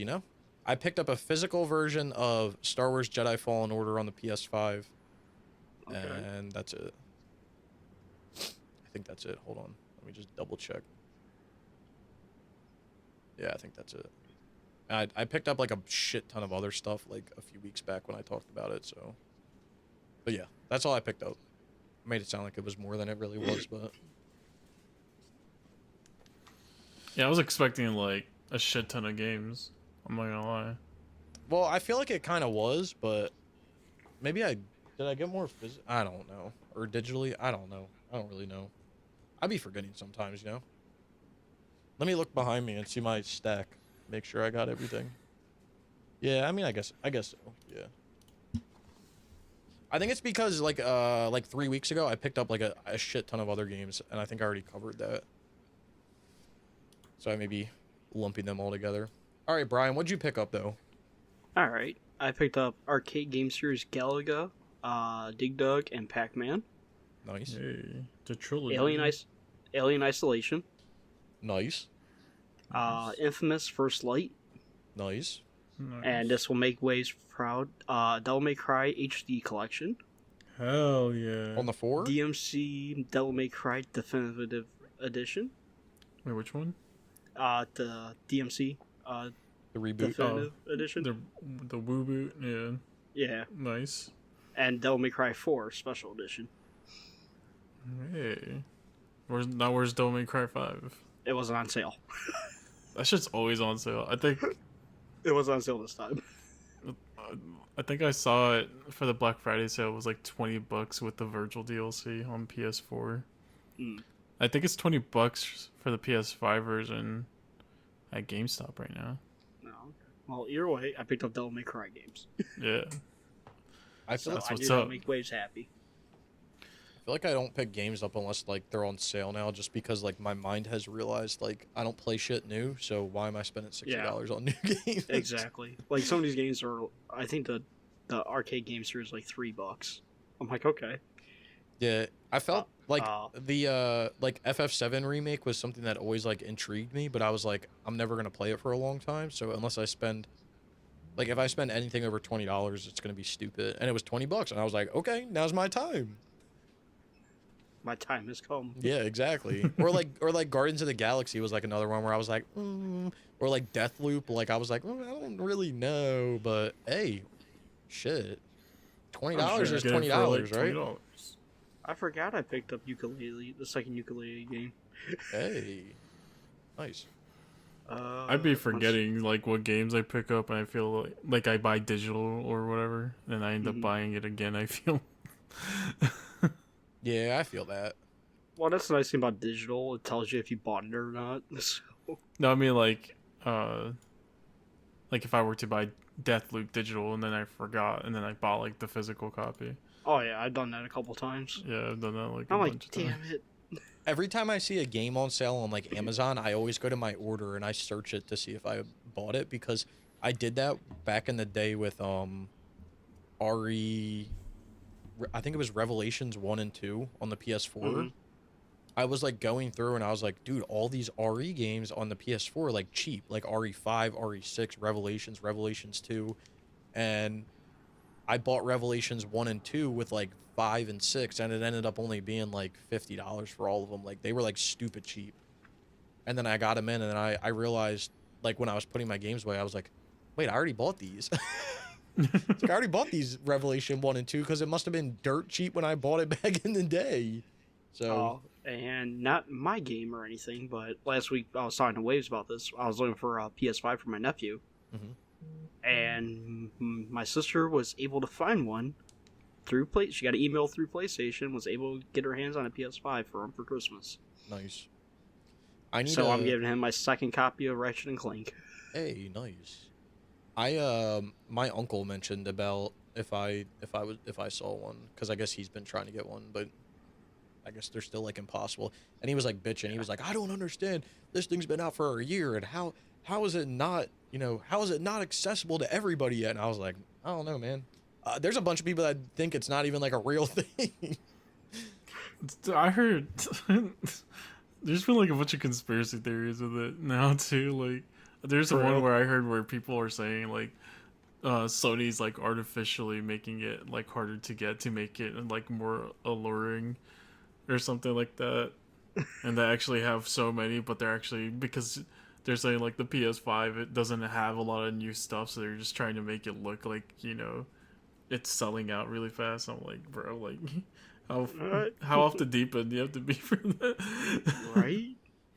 I picked up a physical version of Star Wars Jedi Fallen Order on the PS5. Okay. And that's it. I think that's it. Hold on. Let me just double check. Yeah, I think that's it. I picked up like a shit ton of other stuff like a few weeks back when I talked about it, so. But yeah, that's all I picked up. I made it sound like it was more than it really was, but. Yeah, I was expecting like a shit ton of games. I'm not gonna lie. Well, I feel like it kind of was, but maybe did I get more I don't know. Or digitally? I don't know. I don't really know. I'd be forgetting sometimes, Let me look behind me and see my stack. Make sure I got everything. Yeah, I mean, I guess so. Yeah. I think it's because like 3 weeks ago I picked up like a shit ton of other games, and I think I already covered that. So I may be lumping them all together. All right, Brian, what'd you pick up though? All right, I picked up arcade game series Galaga, Dig Dug, and Pac-Man. Nice. Hey, the trilogy. Alien Isolation. Nice. Infamous First Light. Nice. And this will make Waves proud. Devil May Cry HD Collection. Hell yeah. On the 4? DMC Devil May Cry Definitive Edition. Wait, which one? The DMC. The reboot. Definitive Edition. The Woo Boot, yeah. Yeah. Nice. And Devil May Cry 4 Special Edition. Hey. Where's Devil May Cry 5? It wasn't on sale. That shit's always on sale. I think it was on sale this time. I think I saw it for the Black Friday sale. It was like $20 with the Virgil DLC on PS4. I think it's $20 for the PS5 version at GameStop right now. No. Well, either way, I picked up Devil May Cry games. Yeah. I feel So That's I what's do not up. make Waves happy. I feel like I don't pick games up unless like they're on sale now, just because like my mind has realized like I don't play shit new, so why am I spending $60 on new games? Exactly. Like some of these games are, I think the arcade games here is like $3. I'm like, okay. Yeah, I felt like uh, the like FF7 remake was something that always like intrigued me, but I was like, I'm never gonna play it for a long time, so unless I spend like if I spend anything over $20, it's gonna be stupid. And it was $20, and I was like, okay, now's my time. my time has come. Yeah, exactly. Or like Guardians of the Galaxy was like another one where I was like, or like Deathloop. Like I was like, I don't really know, but hey, shit, twenty I'm dollars sure. is Get it for, $20, like, right? $20. I forgot I picked up ukulele, the second ukulele game. Hey, nice. I'd be Let's- forgetting like what games I pick up, and I feel like I buy digital or whatever, and I end up Mhm. buying it again. I feel. Yeah, I feel that. Well, that's the nice thing about digital. It tells you if you bought it or not. So, No, I mean like if I were to buy Deathloop digital and then I forgot, and then I bought like the physical copy. oh yeah, I've done that a couple times. Yeah, I've done that like I'm a like, bunch of damn times. it. Every time I see a game on sale on like Amazon, I always go to my order and I search it to see if I bought it, because I did that back in the day with RE, I think it was Revelations 1 and 2 on the PS4. Mhm. I was like going through and I was like, dude, all these RE games on the PS4 are like cheap, like RE5, RE6, Revelations 2, and I bought Revelations 1 and 2 with like 5 and 6, and it ended up only being like $50 for all of them. Like they were like stupid cheap. And then I got them in, and then I realized, like when I was putting my games away, I was like, wait, I already bought these. It's like, I already bought these Revelation 1 and 2 because it must have been dirt cheap when I bought it back in the day. So, And not my game or anything, but last week I was talking to Waves about this. I was looking for a PS5 for my nephew, Mhm. and my sister was able to find one through Play. She got an email through PlayStation, was able to get her hands on a PS5 for him for Christmas. nice. I need So I'm giving him my second copy of Ratchet and Clank. Hey, nice. My uncle mentioned about if I saw one, because I guess he's been trying to get one, but I guess they're still like impossible. And he was like bitching. He was like, I don't understand. This thing's been out for a year, and how is it not, how is it not accessible to everybody yet? And I was like, I don't know, man. There's a bunch of people that think it's not even like a real thing. I heard there's been like a bunch of conspiracy theories with it now too. Like there's For one real? where I heard where people are saying like Sony's like artificially making it like harder to get to make it like more alluring or something like that. And they actually have so many, but they're actually, because they're saying like the PS5 it doesn't have a lot of new stuff, so they're just trying to make it look like it's selling out really fast. I'm like, bro, like how off the deep end do you have to be for that? Right?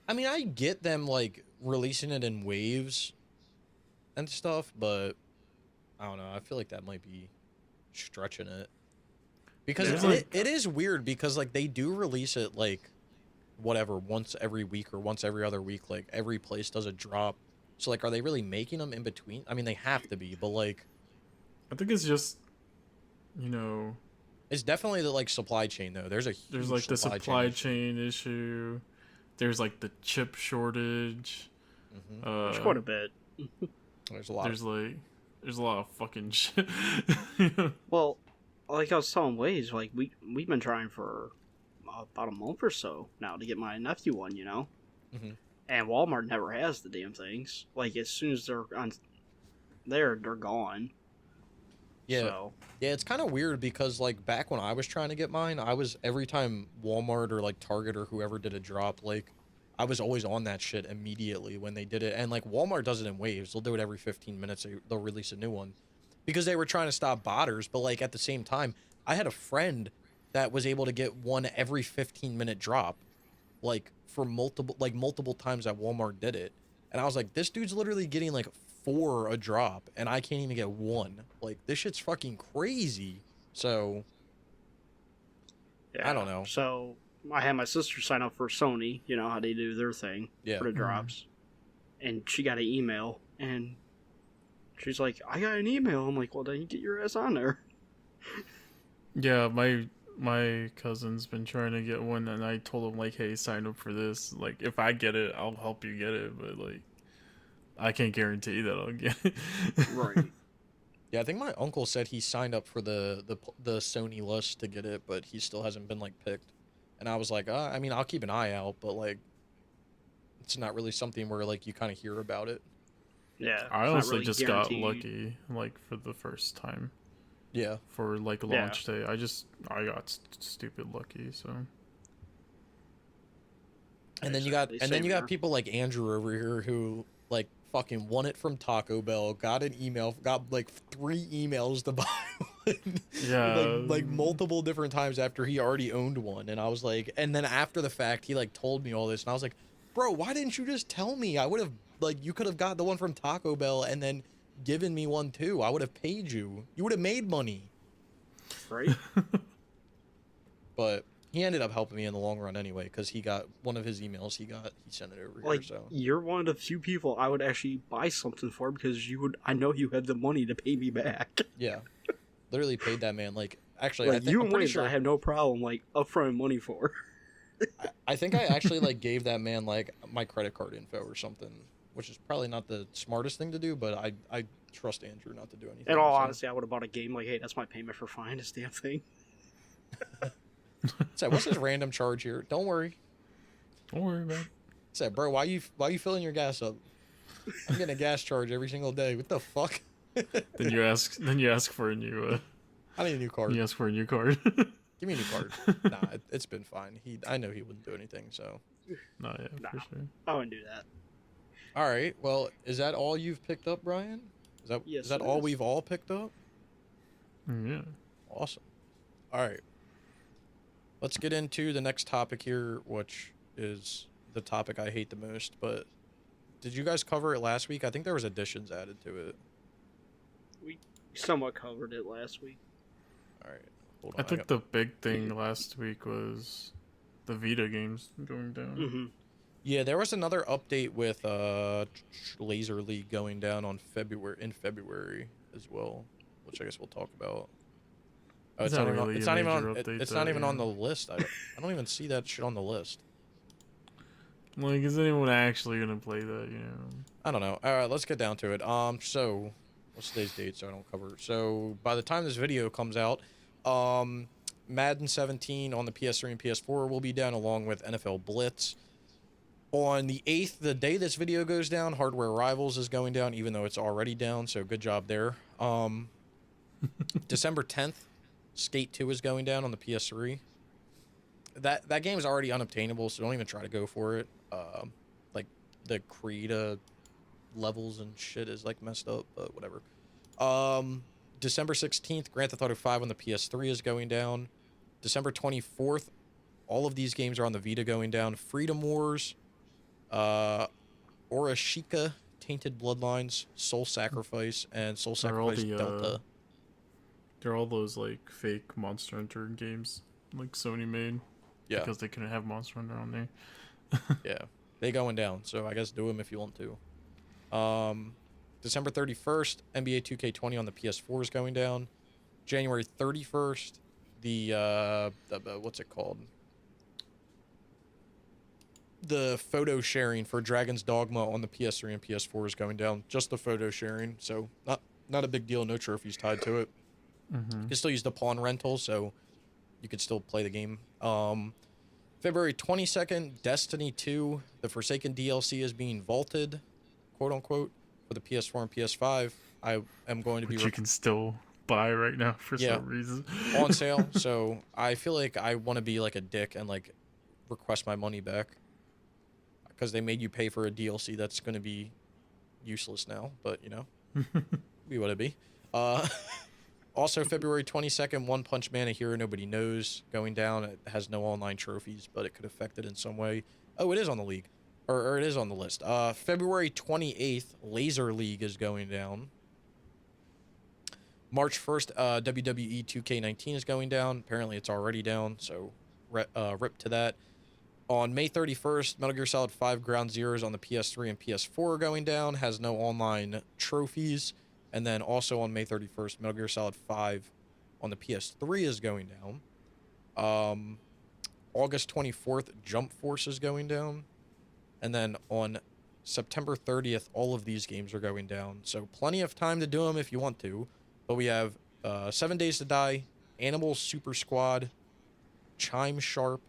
I mean, I get them like releasing it in waves and stuff, but I don't know. I feel like that might be stretching it, because There's, it is weird, because like they do release it like whatever once every week or once every other week. Like every place does a drop. So like, are they really making them in between? I mean, they have to be, but like, I think it's just it's definitely the like supply chain though. There's there's like the supply issue. chain issue. There's like the chip shortage. There's quite a bit. There's a lot. There's a lot of fucking shit. Well, like I was telling Waves, like we've been trying for about a month or so now to get my nephew one, Mhm. And Walmart never has the damn things. Like as soon as they're on there, they're gone. Yeah. So, Yeah, it's kind of weird, because like back when I was trying to get mine, I was, every time Walmart or like Target or whoever did a drop, like I was always on that shit immediately when they did it. And like Walmart does it in waves. They'll do it every 15 minutes. They'll release a new one, because they were trying to stop botters. But like at the same time, I had a friend that was able to get one every 15-minute drop, like for multiple times that Walmart did it. And I was like, this dude's literally getting like 4 a drop, and I can't even get 1. Like, this shit's fucking crazy. So, yeah. I don't know. So I had my sister sign up for Sony. You know how they do their thing Yeah. for the drops, and she got an email, and she's like, "I got an email." I'm like, "Well, then you get your ass on there." Yeah, my cousin's been trying to get one, and I told him like, "Hey, sign up for this. Like, if I get it, I'll help you get it, but like, I can't guarantee that I'll get it." Right. Yeah, I think my uncle said he signed up for the Sony list to get it, but he still hasn't been like picked. And I was like, I mean, I'll keep an eye out, but like, it's not really something where like you kind of hear about it. Yeah. I It's not honestly really just got guaranteed. lucky, like for the first time Yeah. for like Yeah. launch day. I got stupid lucky, so. And then Exactly, you same got here. people like Andrew over here who like fucking won it from Taco Bell, got an email, got like 3 emails to buy one, Yeah. like multiple different times after he already owned one, and I was like, and then after the fact he like told me all this, and I was like, bro, why didn't you just tell me? I would have like you could have got the one from Taco Bell and then given me one too. I would have paid you. You would have made money. Right? But he ended up helping me in the long run anyway, because he got one of his emails. He sent it over Like, here. So you're one of the few people I would actually buy something for because I know you have the money to pay me back. yeah, literally paid that man like actually Like, you I'm and pretty Wayne, sure I have no problem, like, upfront money for. I think I actually like gave that man like my credit card info or something, which is probably not the smartest thing to do, but I trust Andrew not to do anything. In all so. honesty, I would have bought a game like, hey, that's my payment for fine this damn thing. So what's this random charge here? Don't worry. Don't worry about it. Said, bro, why you filling your gas up? I'm getting a gas charge every single day. What the fuck? Then you ask for a new. I need a new card. You ask for a new card. Give me a new card. Nah, it's been fine. I know he wouldn't do anything. So. No, yeah, Nah. for sure. I wouldn't do that. All right. Well, is that all you've picked up, Brian? Yes, is that it all is. we've all picked up? Yeah. Awesome. All right. Let's get into the next topic here, which is the topic I hate the most. But did you guys cover it last week? I think there was additions added to it. We somewhat covered it last week. All right. Hold on. I think the big thing last week was the Vita games going down. Mm-hmm. Yeah, there was another update with Laser League going down in February as well, which I guess we'll talk about. Oh, It's it's not not even really it's a not even major on update, it's though, not even on yeah. the list. I don't even see that shit on the list. Like, is anyone actually gonna play that? You know. I don't know. All right, let's get down to it. So what's today's date so I don't cover it? So by the time this video comes out, Madden 17 on the PS3 and PS4 will be down along with NFL Blitz. On the 8th, the day this video goes down, Hardware Rivals is going down, even though it's already down, so good job there. December 10th, Skate 2 is going down on the PS3. That game is already unobtainable, so don't even try to go for it. Like, the Creed levels and shit is, like, messed up, but whatever. December 16th, Grand Theft Auto 5 on the PS3 is going down. December 24th, all of these games are on the Vita going down. Freedom Wars, Orishika, Tainted Bloodlines, Soul Sacrifice, and Soul They're all Sacrifice the, Delta. They're all those like fake Monster Hunter games, like Sony made. Yeah, Because they couldn't have Monster Hunter on there. yeah, they going down. So I guess do them if you want to. December 31st, NBA 2K20 on the PS4 is going down. January 31st, the what's it called? The photo sharing for Dragon's Dogma on the PS3 and PS4 is going down. Just the photo sharing, so not a big deal. No trophies tied to it. Mm-hmm. You can still use the pawn rental, so you could still play the game. February 22nd, Destiny 2, the Forsaken DLC is being vaulted, quote unquote, for the PS4 and PS5. I am going to be Which you can still buy right now for Yeah. some reason. on sale, so I feel like I want to be like a dick and like request my money back because they made you pay for a DLC that's going to be useless now, but you know, be what it be. Also, February 22nd, One Punch Man, A Hero Nobody Knows, going down. It has no online trophies, but it could affect it in some way. Oh, it is on the league, or it is on the list. February 28th, Laser League is going down. March 1st, WWE 2K19 is going down. Apparently, it's already down, so rip to that. On May 31st, Metal Gear Solid 5 Ground Zeroes on the PS3 and PS4 are going down. Has no online trophies. And then also on May 31st, Metal Gear Solid 5 on the PS3 is going down. August 24th, Jump Force is going down. And then on September 30th, all of these games are going down. So plenty of time to do them if you want to. But we have 7 Days to Die, Animal Super Squad, Chime Sharp,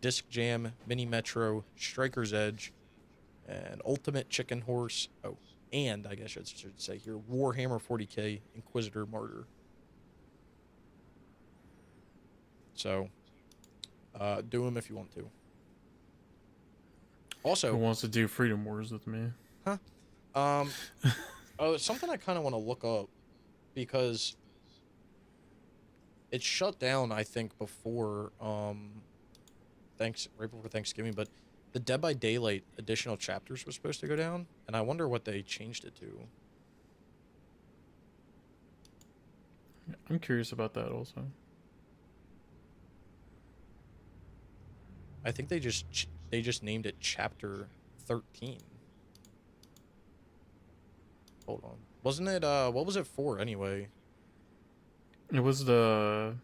Disc Jam, Mini Metro, Striker's Edge, and Ultimate Chicken Horse. Oh, and I guess I should say here, Warhammer 40k, Inquisitor Martyr. So, do them if you want to. Also, Who wants to do Freedom Wars with me? Huh? Oh, it's something I kind of want to look up because it shut down, I think, before right before Thanksgiving, but the Dead by Daylight additional chapters was supposed to go down, and I wonder what they changed it to. I'm curious about that also. I think they just named it Chapter 13. Hold on. Wasn't it what was it for anyway? It was the...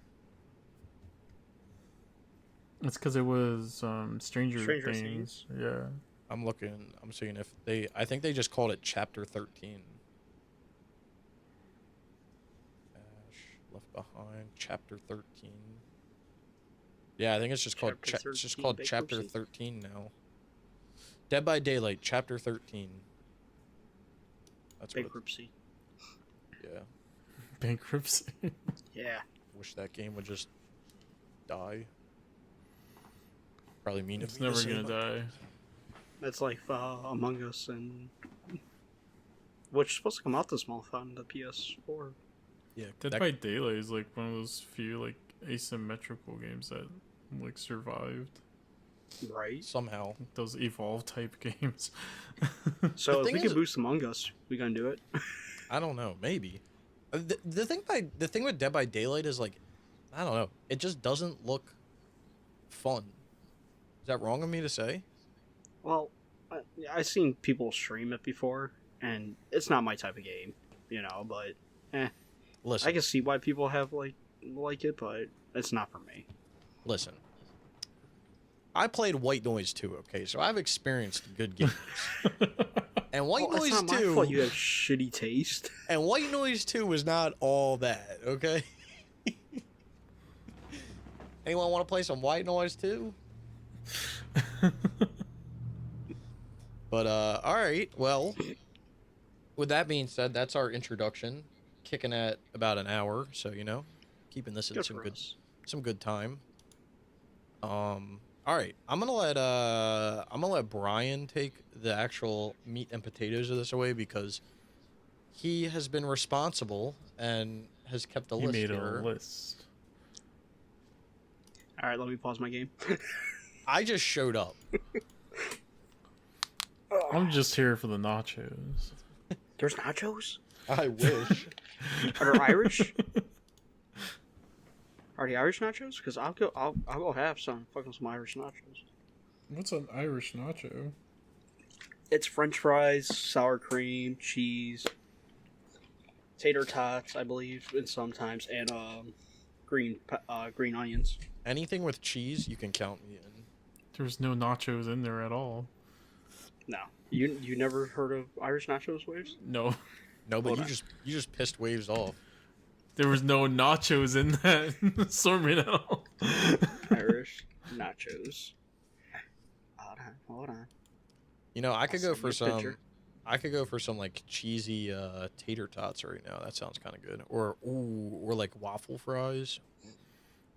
It's because it was Stranger Things. Yeah. I'm seeing if they... I think they just called it Chapter 13. Ash Left Behind, Chapter 13. Yeah, I think it's just called Chapter 13 now. Dead by Daylight, Chapter 13. That's Bankruptcy. Yeah. Bankruptcy. Yeah. Wish that game would just die. Probably mean It's never gonna die. That's like Among Us, and which is supposed to come out this month on the PS4. Yeah. Dead by Daylight is like one of those few like asymmetrical games that like survived. Right. Somehow. Those Evolve type games. So if we can boost Among Us, we gonna do it. I don't know. Maybe. The thing with Dead by Daylight is like, I don't know. It just doesn't look fun. Is that wrong of me to say? Well, I've seen people stream it before, and it's not my type of game, but Listen. I can see why people have like it, but it's not for me. Listen. I played White Noise 2, okay? So I've experienced good games. And White Noise it's not 2... my fault you have shitty taste. And White Noise 2 was not all that, okay? Anyone want to play some White Noise 2? But, alright, well, with that being said, that's our introduction. Kicking at about an hour, so, keeping this in some good time. Alright, I'm gonna let Brian take the actual meat and potatoes of this away because he has been responsible and has kept a list He made here. a list. All right, let me pause my game. I just showed up. I'm just here for the nachos. There's nachos? I wish. Are they Irish? Are they Irish nachos? Because I'll go have some Irish nachos. What's an Irish nacho? It's French fries, sour cream, cheese, tater tots, I believe, and sometimes, and green onions. Anything with cheese, you can count me in. There's no nachos in there at all. No, you never heard of Irish nachos, Waves? No. No, but you just pissed Waves off. There was no nachos in that assortment at all. Irish nachos. Hold on. I could go for some. I could go for some like cheesy tater tots right now. That sounds kind of good. Or like waffle fries.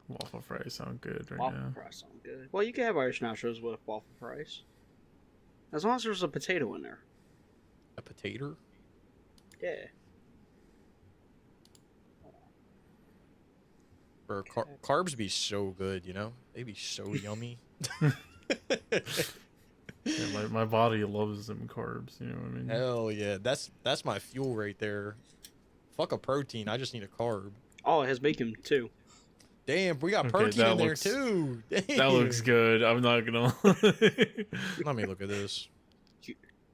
Waffle fries sound good right Waffle now. fries sound good. Well, you can have Irish nachos with waffle fries, as long as there's a potato in there. A potato? Yeah. Or carbs be so good, They'd be so yummy. Yeah, my body loves them carbs, you know what I mean? Hell yeah. That's my fuel right there. Fuck a protein. I just need a carb. Oh, it has bacon too. Damn, we got protein in there too. Damn. That looks good. I'm not gonna. Let me look at this.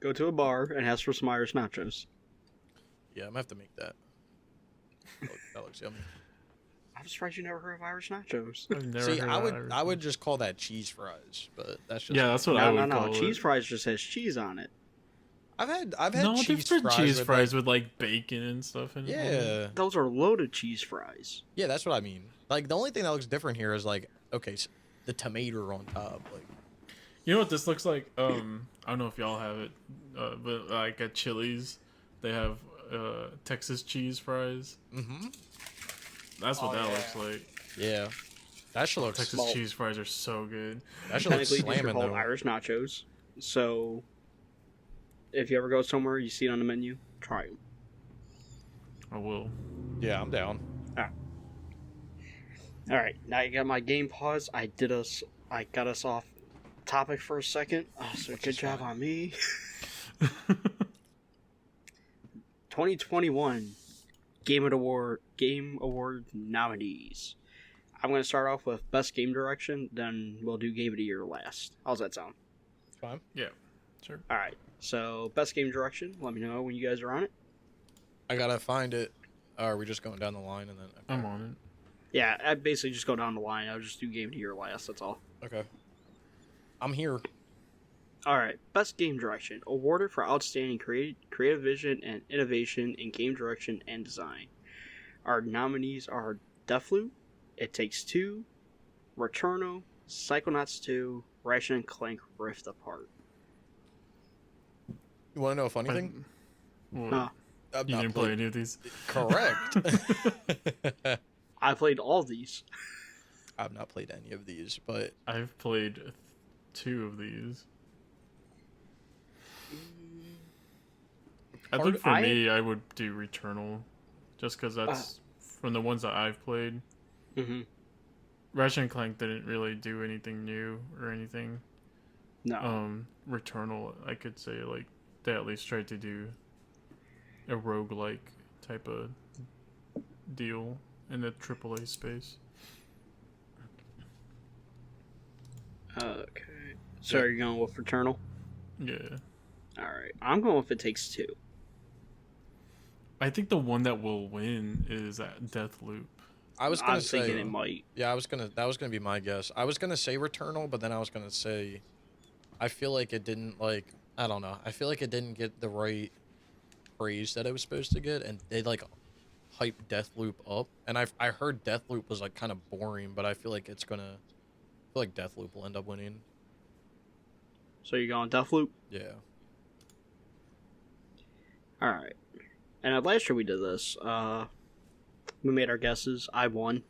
Go to a bar and ask for some Irish nachos. Yeah, I'm gonna have to make that. That looks yummy. I'm surprised you never heard of Irish nachos. I've never See, heard I of would Irish I would just call that cheese fries, but that's just Yeah, that's what I No, would no, call no. it. Cheese fries just has cheese on it. I've had No, cheese different fries cheese with, fries like, with like bacon and stuff in it. yeah. Those are loaded cheese fries. Yeah, that's what I mean. Like, the only thing that looks different here is, like, okay, the tomato on top. Like, You know what this looks like? I don't know if y'all have it, but like at Chili's, they have Texas cheese fries. mm-hmm. That's what Oh, that yeah. looks like. Yeah. That should look Texas Well- cheese fries are so good. That should look Technically, these are slamming, called though. Irish nachos. So, if you ever go somewhere, you see it on the menu, try them. I will. Yeah, I'm down. All right, now you got my game pause. I got us off topic for a second. Oh, so Which good is job fine. on me. 2021 Game Award nominees. I'm going to start off with Best Game Direction, then we'll do Game of the Year last. How's that sound? Fine. Yeah, sure. All right, so Best Game Direction, let me know when you guys are on it. I gotta find it. Are we just going down the line and then? Okay. I'm on it. Yeah, I'd basically just go down the line. I'll just do Game of the Year last, that's all. Okay. I'm here. All right, Best Game Direction, awarded for outstanding creative vision and innovation in game direction and design. Our nominees are Deathloop, It Takes Two, Returnal, Psychonauts 2, Ratchet and Clank Rift Apart. You want to know a funny thing? What? I've You not didn't play any of these? Correct. I played all these. I've not played any of these, but I've played 2 of these. I think for me, I would do Returnal, just because that's from the ones that I've played. Mm-hmm. Ratchet and Clank didn't really do anything new or anything. No. Returnal, I could say, like, they at least tried to do a roguelike type of deal in the AAA space. Okay. So are you going with Returnal? Yeah. Alright. I'm going with It Takes Two. I think the one that will win is at Deathloop. I was I gonna was say. thinking it might. Yeah, that was gonna be my guess. I was gonna say Returnal, but then I was gonna say, I feel like it didn't I don't know. I feel like it didn't get the right praise that it was supposed to get, and they hyped Deathloop up. And I heard Deathloop was kind of boring, but I feel like Deathloop will end up winning. So you're going Deathloop? Yeah. Alright. And last year we did this. We made our guesses. I won.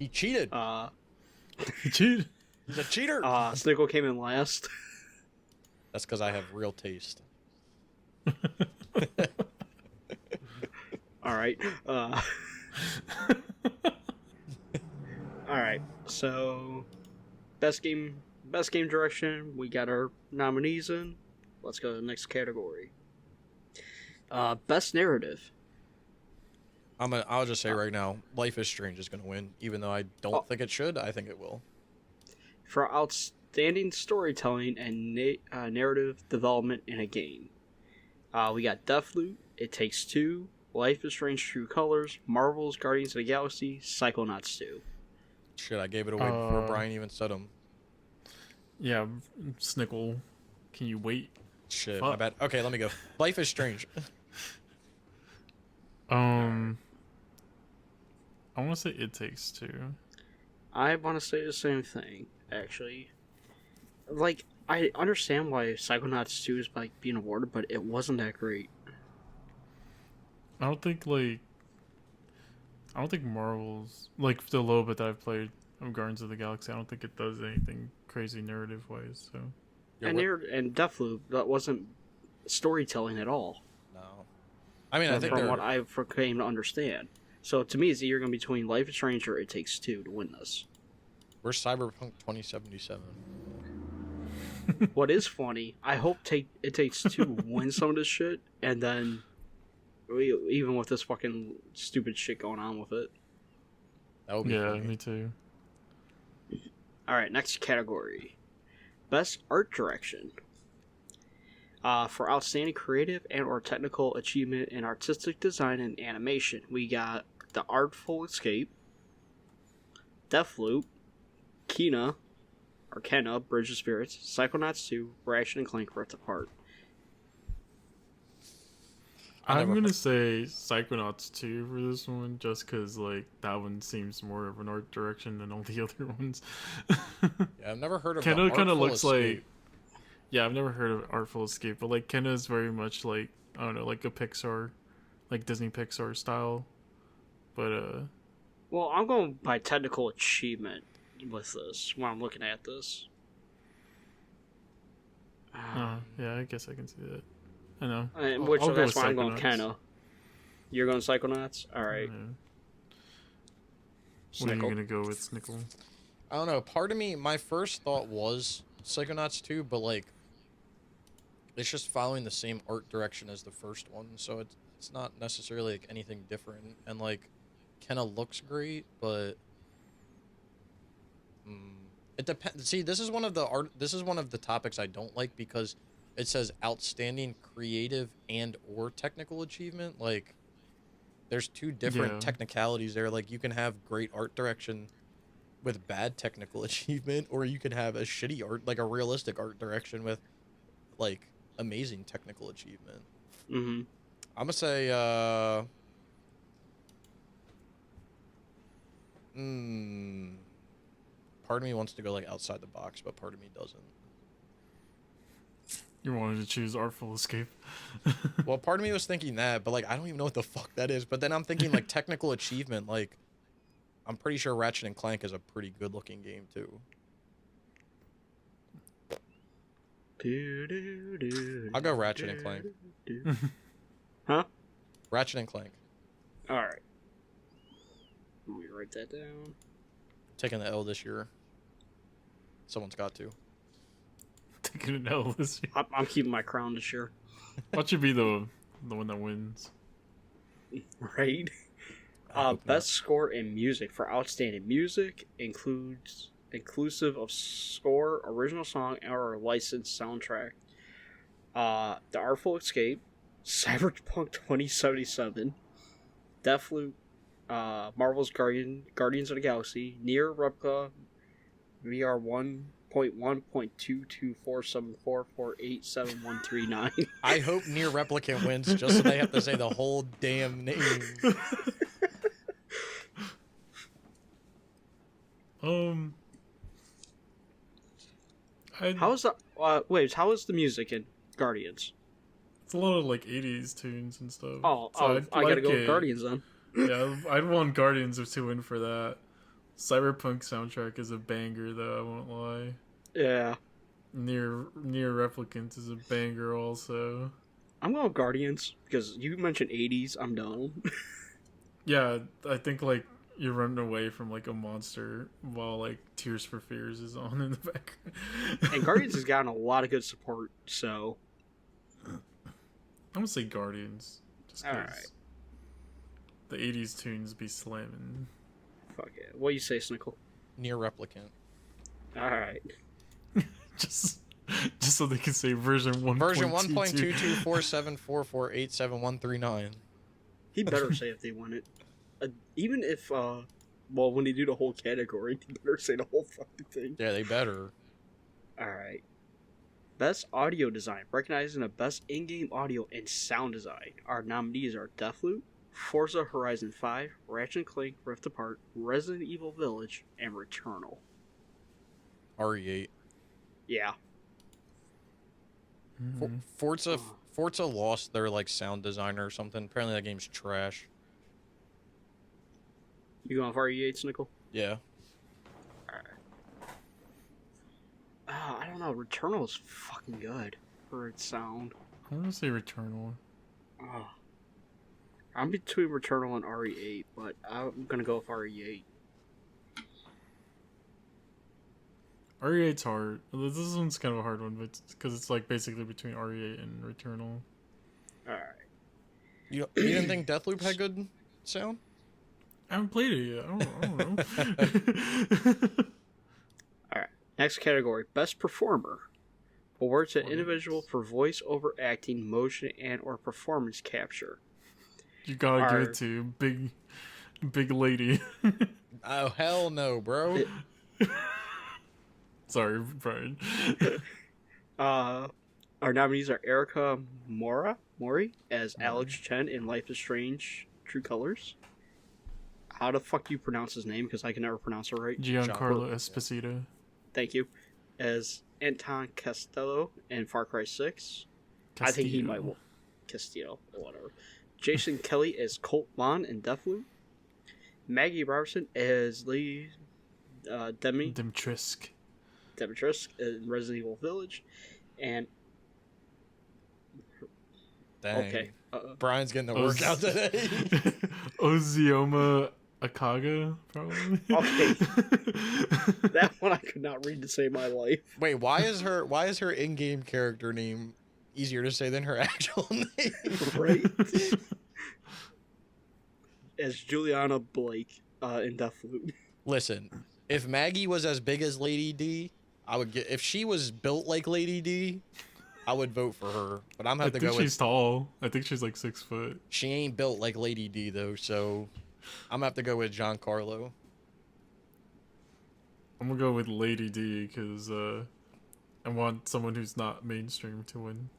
He cheated. Cheat. He's a cheater. Snickle came in last. That's because I have real taste. Alright. Alright. So best game direction, we got our nominees in. Let's go to the next category. Best narrative. I'll just say right now, Life is Strange is gonna win, even though I don't think it should. I think it will. For outstanding storytelling and narrative development in a game. We got Deathloop, It Takes Two, Life is Strange True Colors, Marvel's Guardians of the Galaxy, Psychonauts 2. Shit, I gave it away before Brian even said them. Yeah, Snickle. Can you wait? Shit, Fuck. my bad. Okay, let me go. Life is Strange. I want to say It Takes Two. I want to say the same thing, actually. Like, I understand why Psychonauts 2 is being awarded, but it wasn't that great. I don't think Marvel's the little bit that I've played of Guardians of the Galaxy. I don't think it does anything crazy narrative wise. So Yeah, And Deathloop, that wasn't storytelling at all. No. I mean, I think from they're... what I came to understand. So to me, it's either going to be between Life is Strange or It Takes Two to win this. We're Cyberpunk 2077. What is funny, I hope It Takes Two win some of this shit, and then even with this fucking stupid shit going on with it. That would be funny. me too. Alright, next category. Best Art Direction. For outstanding creative and or technical achievement in artistic design and animation, we got The Artful Escape, Deathloop, Kena, or Kenna, Bridge of Spirits, Psychonauts 2, Ratchet and Clank Rift Apart. I'm gonna say Psychonauts 2 for this one, just because like that one seems more of an art direction than all the other ones. Yeah, I've never heard of Kenna kind of looks Escape. like. Yeah, I've never heard of Artful Escape, but like Kenna is very much like, I don't know, like a Pixar, like Disney Pixar style. But Well, I'm going by technical achievement with this when I'm looking at this. yeah, I guess I can see that. I know. Which I'll go that's with why I'm going Psychonauts. Kenna. You're going Psychonauts? Alright. Yeah. What are you Snickle. gonna go with, Snickle? I don't know. Part of me, my first thought was Psychonauts 2, but like, it's just following the same art direction as the first one, so it's not necessarily like anything different. And like, Kenna looks great, but it depends. See, this is one of the art. This is one of the topics I don't like because it says outstanding creative and or technical achievement. Like, there's two different technicalities there. Like, you can have great art direction with bad technical achievement, or you can have a shitty art, like a realistic art direction with like amazing technical achievement. Mm-hmm. I'm gonna say part of me wants to go like outside the box, but part of me doesn't. You wanted to choose Artful Escape. Well, part of me was thinking that, but like I don't even know what the fuck that is. But then I'm thinking like technical achievement, like I'm pretty sure Ratchet and Clank is a pretty good looking game too. I'll go Ratchet and Clank. Huh? Ratchet and Clank. Alright. Let me write that down. Taking the L this year. Someone's got to. Taking an L this year. I'm keeping my crown this year. What should be the one that wins? Right? Best score in music for outstanding music inclusive of score, original song, or licensed soundtrack. The Artful Escape, Cyberpunk 2077, Deathloop, Marvel's Guardians of the Galaxy, Nier Replica, VR 1.1.22474487139. I hope Near Replicant wins just so they have to say the whole damn name. How is the how is the music in Guardians? It's a lot of like 80s tunes and stuff. I gotta go with Guardians then. Yeah, I'd want Guardians to win for that. Cyberpunk soundtrack is a banger, though, I won't lie. Yeah. Near Replicant is a banger also. I'm going with Guardians because you mentioned 80s. I'm down. Yeah, I think like you're running away from like a monster while like Tears for Fears is on in the background. And Guardians has gotten a lot of good support, so I'm gonna say Guardians. Just 'cause alright. The 80s tunes be slamming. Fuck it. What do you say, Snickle? Near Replicant. Alright. just so they can say version 1.22. Version 1.22474487139. He better say if they win it. Even if, when they do the whole category, he better say the whole fucking thing. Yeah, they better. Alright. Best audio design. Recognizing the best in-game audio and sound design. Our nominees are Deathloop, Forza Horizon 5, Ratchet & Clank Rift Apart, Resident Evil Village, and Returnal. RE8. Yeah. Forza lost their like sound designer or something. Apparently that game's trash. You going for RE8, Snickle? Yeah. I don't know. Returnal is fucking good for its sound. I'm gonna say Returnal. I'm between Returnal and RE8, but I'm gonna go with RE8. RE8's hard. This one's kind of a hard one, but because it's like basically between RE8 and Returnal. Alright. You didn't think Deathloop had good sound? I haven't played it yet. I don't know. Alright. Next category, Best Performer. Awards to individual for voice over acting, motion, and or performance capture. You gotta give it to Big lady. Oh hell no, bro. Sorry, Brian. Our nominees are Erica Mori as Alex Chen in Life is Strange: True Colors. How the fuck do you pronounce his name? Because I can never pronounce it right. Giancarlo Esposito. Thank you. As Anton Costello in Far Cry 6. I think he might. Castillo, or whatever. Jason Kelly as Colt Bond in Deathloop. Maggie Robertson as Lee Dimitrescu in Resident Evil Village. And. Dang. Okay. Brian's getting the workout today. Ozioma Akaga, probably. Okay. That one I could not read to save my life. Wait, why is her in-game character name easier to say than her actual name? Right? As Juliana Blake in Deathloop. Listen, if Maggie was as big as Lady D, I would get. If she was built like Lady D, I would vote for her. But I'm gonna have to go with. She's tall. I think she's like 6 foot. She ain't built like Lady D though, so I'm gonna have to go with Giancarlo. I'm gonna go with Lady D because I want someone who's not mainstream to win.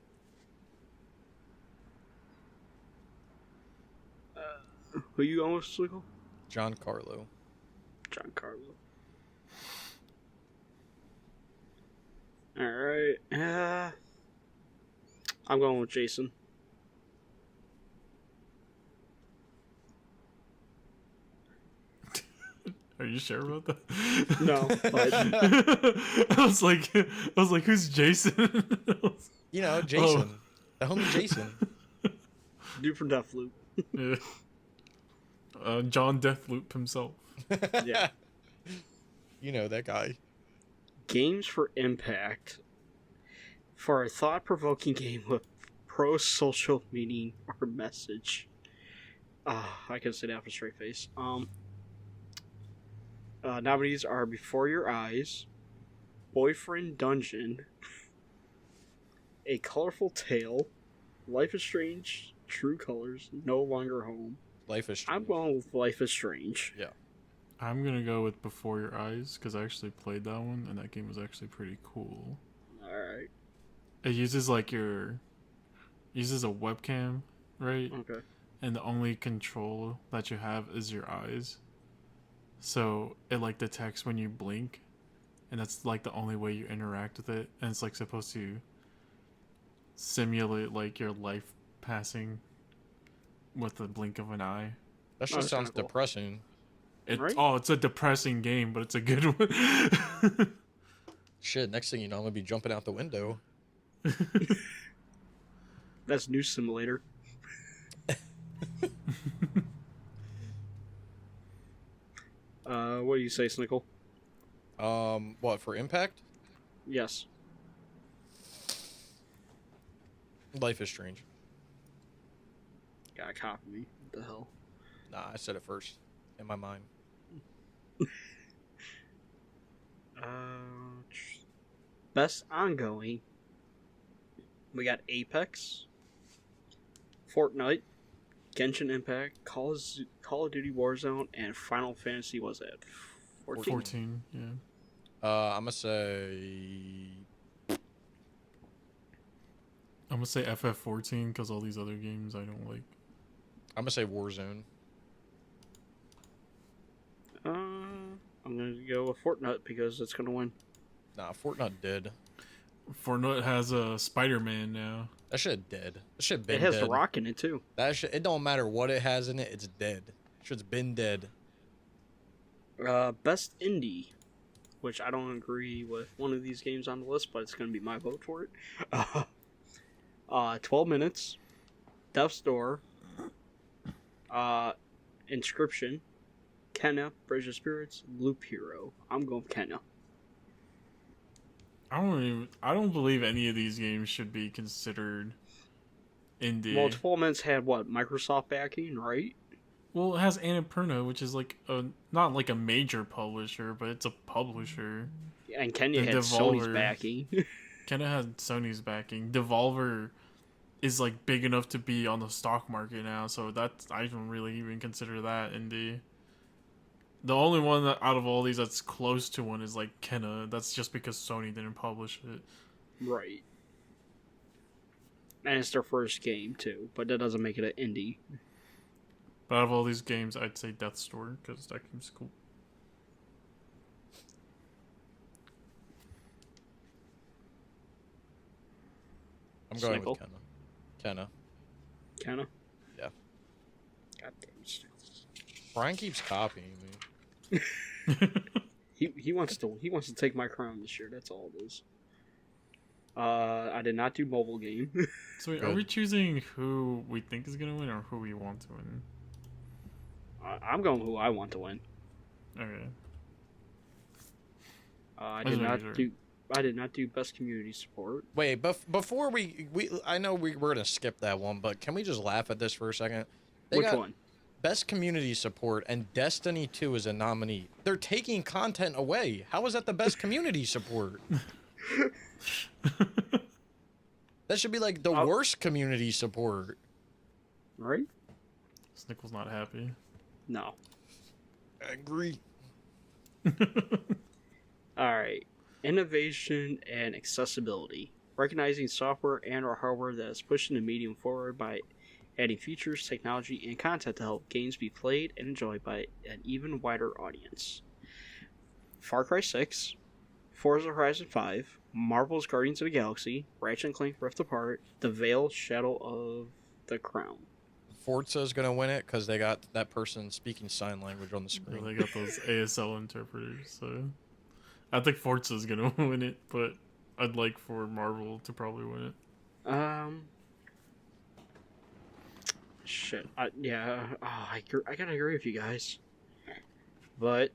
Who you going with, Slickle? Giancarlo. Giancarlo. Alright. I'm going with Jason. Are you sure about that? No, but I was like, who's Jason? You know, Jason. The homie Jason. dude from Deathloop. Yeah. John Deathloop himself. Yeah. You know that guy. Games for Impact. For a thought-provoking game with pro-social meaning or message. I can say that with a straight face. Nominees are Before Your Eyes, Boyfriend Dungeon, A Colorful Tale, Life is Strange, True Colors, No Longer Home. Life is Strange. I'm going with Life is Strange. Yeah. I'm gonna go with Before Your Eyes because I actually played that one and that game was actually pretty cool. Alright. It uses a webcam, right? Okay. And the only control that you have is your eyes. So it like detects when you blink, and that's like the only way you interact with it. And it's like supposed to simulate like your life passing with the blink of an eye. That just sounds cool. depressing. It's Right? it's a depressing game, but it's a good one. Shit, next thing you know, I'm gonna be jumping out the window. That's New Simulator. What do you say, Snickle? What, for Impact? Yes. Life is Strange. Gotta copy me. What the hell? Nah, I said it first. In my mind. Best ongoing. We got Apex, Fortnite, Genshin Impact, Call of Duty Warzone, and Final Fantasy. Was it 14, yeah. I'm gonna say FF14 because all these other games I don't like. I'm gonna say Warzone. I'm gonna go with Fortnite because it's gonna win. Nah, Fortnite dead. Fortnite has a Spider-Man now. That shit dead. That shit been It has dead. The Rock in it too. That shit, it don't matter what it has in it, it's dead. Shit's been dead. Best indie, which I don't agree with one of these games on the list, but it's gonna be my vote for it. 12 Minutes, Death's Door, Inscription, Kena, Bridge of Spirits, Loop Hero. I'm going with Kena. I don't believe any of these games should be considered indie. Well, 12 Minutes had what? Microsoft backing, right? Well, it has Annapurna, which is like not like a major publisher, but it's a publisher. And Kenya And had Sony's Devolver. backing. Kena had Sony's backing. Devolver is like big enough to be on the stock market now. So that's I don't really even consider that indie. The only one that out of all these that's close to one is like Kenna. That's just because Sony didn't publish it. Right. And it's their first game too, but that doesn't make it an indie. But out of all these games, I'd say Death's Door because that game's cool. I'm going Snickle. with Kenna. Kinda. Yeah. God damn it. Brian keeps copying me. He wants to take my crown this year. That's all it is. I did not do mobile game. So wait, are we choosing who we think is gonna win or who we want to win? I'm going who I want to win. Okay. I Just did not making sure. do. I did not do best community support. Wait, before we I know we're gonna skip that one, but can we just laugh at this for a second? They Which got one? Best community support and Destiny 2 is a nominee. They're taking content away. How is that the best community support? That should be like the worst community support. Right? Snickle's not happy. No. I agree. Alright. Innovation and accessibility. Recognizing software and or hardware that is pushing the medium forward by adding features, technology, and content to help games be played and enjoyed by an even wider audience. Far Cry 6, Forza Horizon 5, Marvel's Guardians of the Galaxy, Ratchet & Clank Rift Apart, The Veil Shadow of the Crown. Forza's gonna win it because they got that person speaking sign language on the Yeah, screen. they got those ASL interpreters, so I think Forza's gonna win it, but I'd like for Marvel to probably win it. Shit. I gotta agree with you guys. But,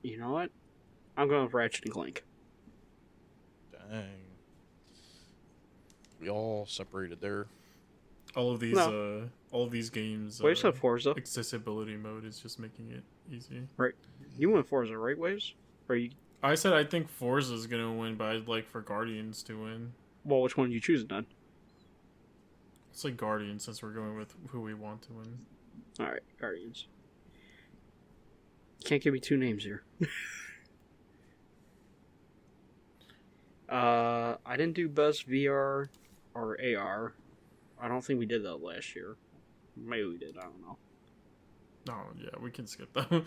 you know what? I'm going with Ratchet & Clank. Dang. We all separated there. All of these games. Waves said Forza. Accessibility mode is just making it easy. Right. You went Forza, right, Waves? Or you? I said I think Forza's gonna win, but I'd like for Guardians to win. Well, which one are you choosing then? It's like Guardians since we're going with who we want to win. Alright, Guardians. Can't give me two names here. I didn't do best VR or AR. I don't think we did that last year. Maybe we did, I don't know. Oh yeah, we can skip that one.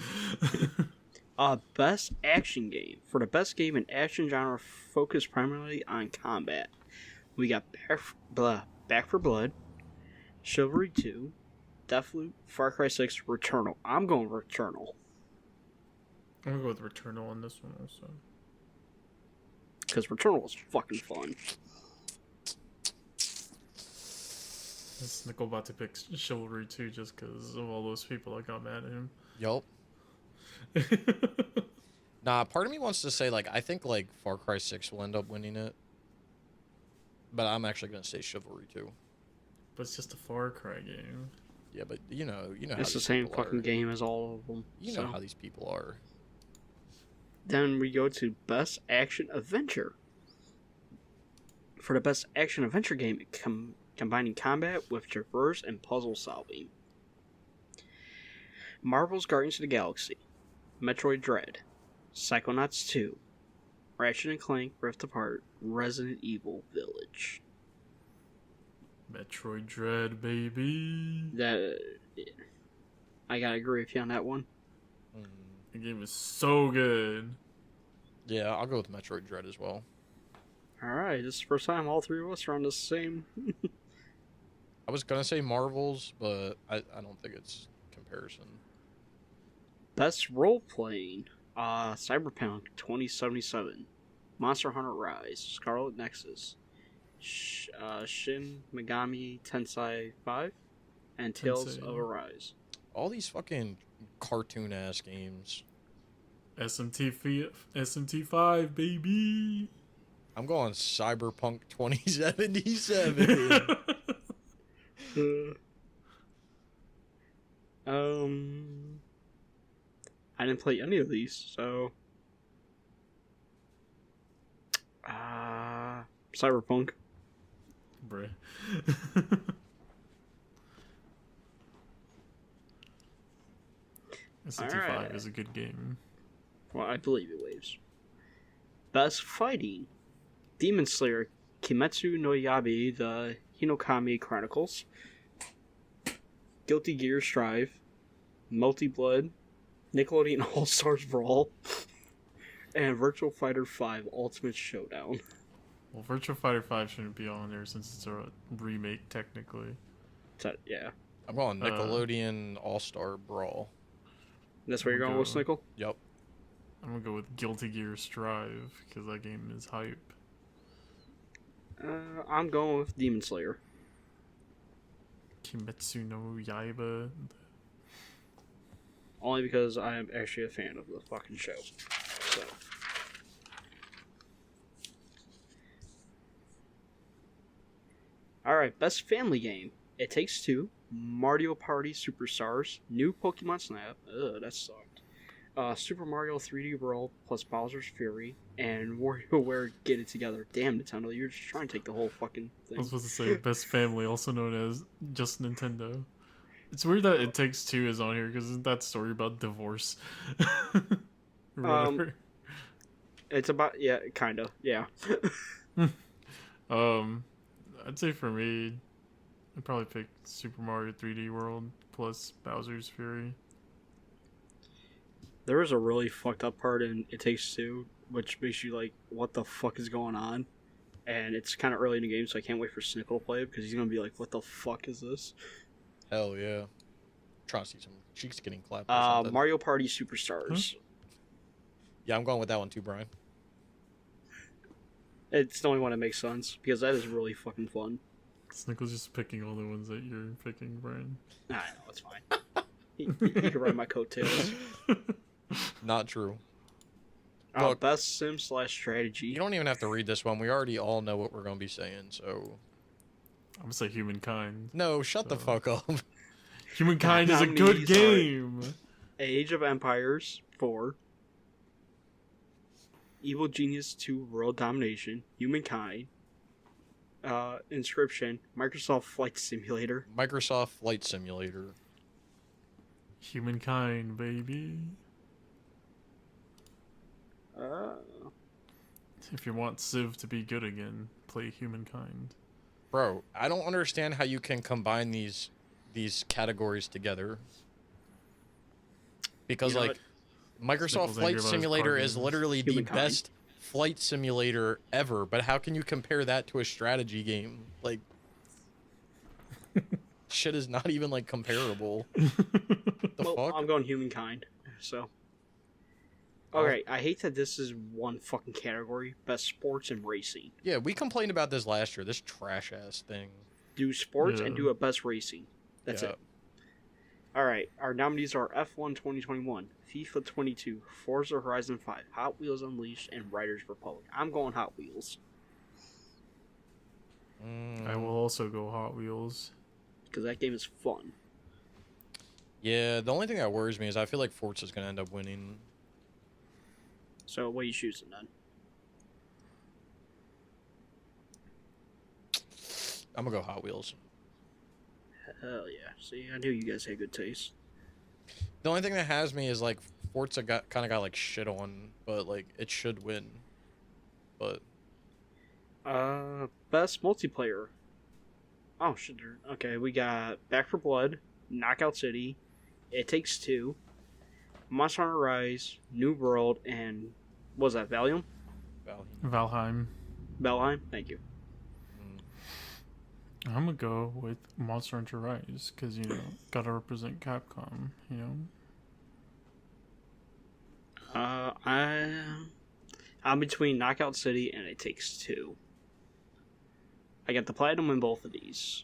Best action game. For the best game in action genre focused primarily on combat, we got Back for Blood, Chivalry 2, Deathloop, Far Cry 6, Returnal. I'm going Returnal. I'm gonna go with Returnal on this one also. Because Returnal was fucking fun. Is Nickel about to pick Chivalry 2 just because of all those people that got mad at him? Yup. Nah, part of me wants to say, like, I think, like, Far Cry 6 will end up winning it. But I'm actually going to say Chivalry 2. But it's just a Far Cry game. Yeah, but you know how It's the these same people fucking are. game as all of them. You know how these people are. Then we go to Best Action Adventure. For the Best Action Adventure game, combining combat with traverse and puzzle solving. Marvel's Guardians of the Galaxy, Metroid Dread, Psychonauts 2, Ratchet & Clank Rift Apart, Resident Evil Village. Metroid Dread, baby. I gotta agree with you on that one. The game is so good. Yeah, I'll go with Metroid Dread as well. Alright, this is the first time all three of us are on the same. I was going to say Marvels, but I don't think it's comparison. Best Role Playing, Cyberpunk 2077, Monster Hunter Rise, Scarlet Nexus, Shin Megami Tensei 5, and Tales of Arise. All these fucking cartoon-ass games. SMT5, baby. I'm going Cyberpunk 2077. I didn't play any of these, so Cyberpunk. Bruh. SCT-5 is a good game. Well, I believe it waves. Best fighting. Demon Slayer Kimetsu no Yaiba, the Hinokami Chronicles. Guilty Gear Strive. Multi Blood. Nickelodeon All-Stars Brawl. And Virtual Fighter 5 Ultimate Showdown. Well, Virtua Fighter 5 shouldn't be on there since it's a remake, technically. So, yeah. I'm going Nickelodeon All-Star Brawl. That's where you're going with, Snickle? Yep. I'm gonna go with Guilty Gear Strive, because that game is hype. I'm going with Demon Slayer. Kimetsu no Yaiba. Only because I am actually a fan of the fucking show. So. Alright, best family game. It Takes Two, Mario Party Superstars, New Pokemon Snap, that sucked. Super Mario 3D World plus Bowser's Fury, and WarioWare Get It Together. Damn, Nintendo, you're just trying to take the whole fucking thing. I was supposed to say best family, also known as just Nintendo. It's weird that It Takes Two is on here because isn't that story about divorce? It's about kind of, yeah. I'd say for me, I'd probably pick Super Mario 3D World plus Bowser's Fury. There is a really fucked up part in It Takes Two, which makes you like, what the fuck is going on? And it's kind of early in the game, so I can't wait for Snickle to play it because he's gonna be like, what the fuck is this? Hell yeah. Trying to see some cheeks getting clapped. Or something. Mario Party Superstars. Yeah, I'm going with that one too, Brian. It's the only one that makes sense because that is really fucking fun. Snickle's just picking all the ones that you're picking, Brian. I know, it's fine. he can ride my coattails. Not true. Look, best sim / strategy. You don't even have to read this one. We already all know what we're going to be saying, so... I'm going to say Humankind. No, shut the fuck up. Humankind is a good game! Age of Empires 4. Evil Genius 2 World Domination. Humankind. Inscription. Microsoft Flight Simulator. Microsoft Flight Simulator. Humankind, baby. If you want Civ to be good again, play Humankind. Bro, I don't understand how you can combine these categories together. Because, like, Microsoft Flight Simulator is literally the best flight simulator ever, but how can you compare that to a strategy game? Like, shit is not even, like, comparable. The fuck? I'm going Humankind, so... Okay, I hate that this is one fucking category. Best sports and racing. Yeah, we complained about this last year, this trash-ass thing. Do sports and do a best racing. That's it. Alright, our nominees are F1 2021, FIFA 22, Forza Horizon 5, Hot Wheels Unleashed, and Riders Republic. I'm going Hot Wheels. I will also go Hot Wheels. Because that game is fun. Yeah, the only thing that worries me is I feel like Forza's going to end up winning. So, what are you choosing then? I'm going to go Hot Wheels. Hell yeah. See, I knew you guys had good taste. The only thing that has me is, like, Forza kind of got, like, shit on, but, like, it should win. But... best multiplayer. Oh, shit. Okay, we got Back 4 Blood, Knockout City, It Takes Two, Monster Hunter Rise, New World, and... what was that, Valheim? Valheim. Valheim? Thank you. I'm gonna go with Monster Hunter Rise, because, you know, gotta represent Capcom, you know? I'm between Knockout City and It Takes Two. I got the platinum in both of these.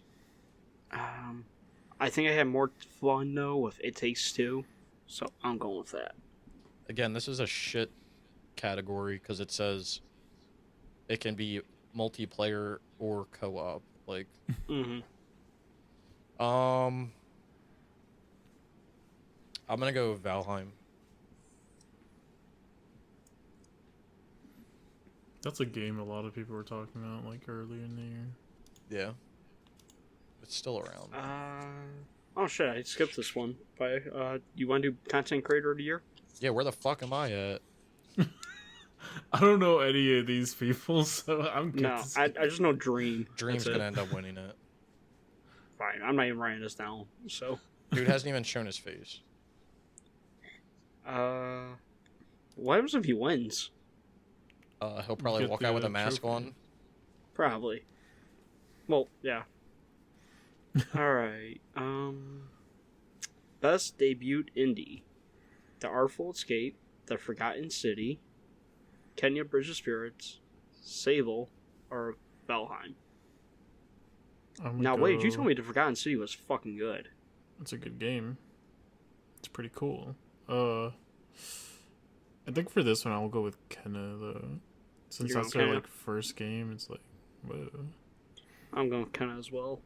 I think I had more fun, though, with It Takes Two, so I'm going with that. Again, this is a shit category, because it says it can be multiplayer or co-op. Like, I'm gonna go with Valheim. That's a game a lot of people were talking about, like, earlier in the year. Yeah. It's still around. Oh shit! I skipped this one. You want to do content creator of the year? Yeah, where the fuck am I at? I don't know any of these people, so I'm good No, to see. I just know Dream. Dream's That's gonna it. end up winning it. Fine, I'm not even writing this down. So, Dude hasn't even shown his face. what happens if he wins? He'll probably Get walk out with the a mask trophy. on. Probably. Well, yeah. All right. Best debut indie: The Artful Escape, The Forgotten City, Kenya Bridge of Spirits, Sable, or Valheim. Now wait, you told me The Forgotten City was fucking good. It's a good game. It's pretty cool. I think for this one I'll go with Kenna though, since You're that's going their Kenna? first game. It's like, whoa. I'm going Kenna as well.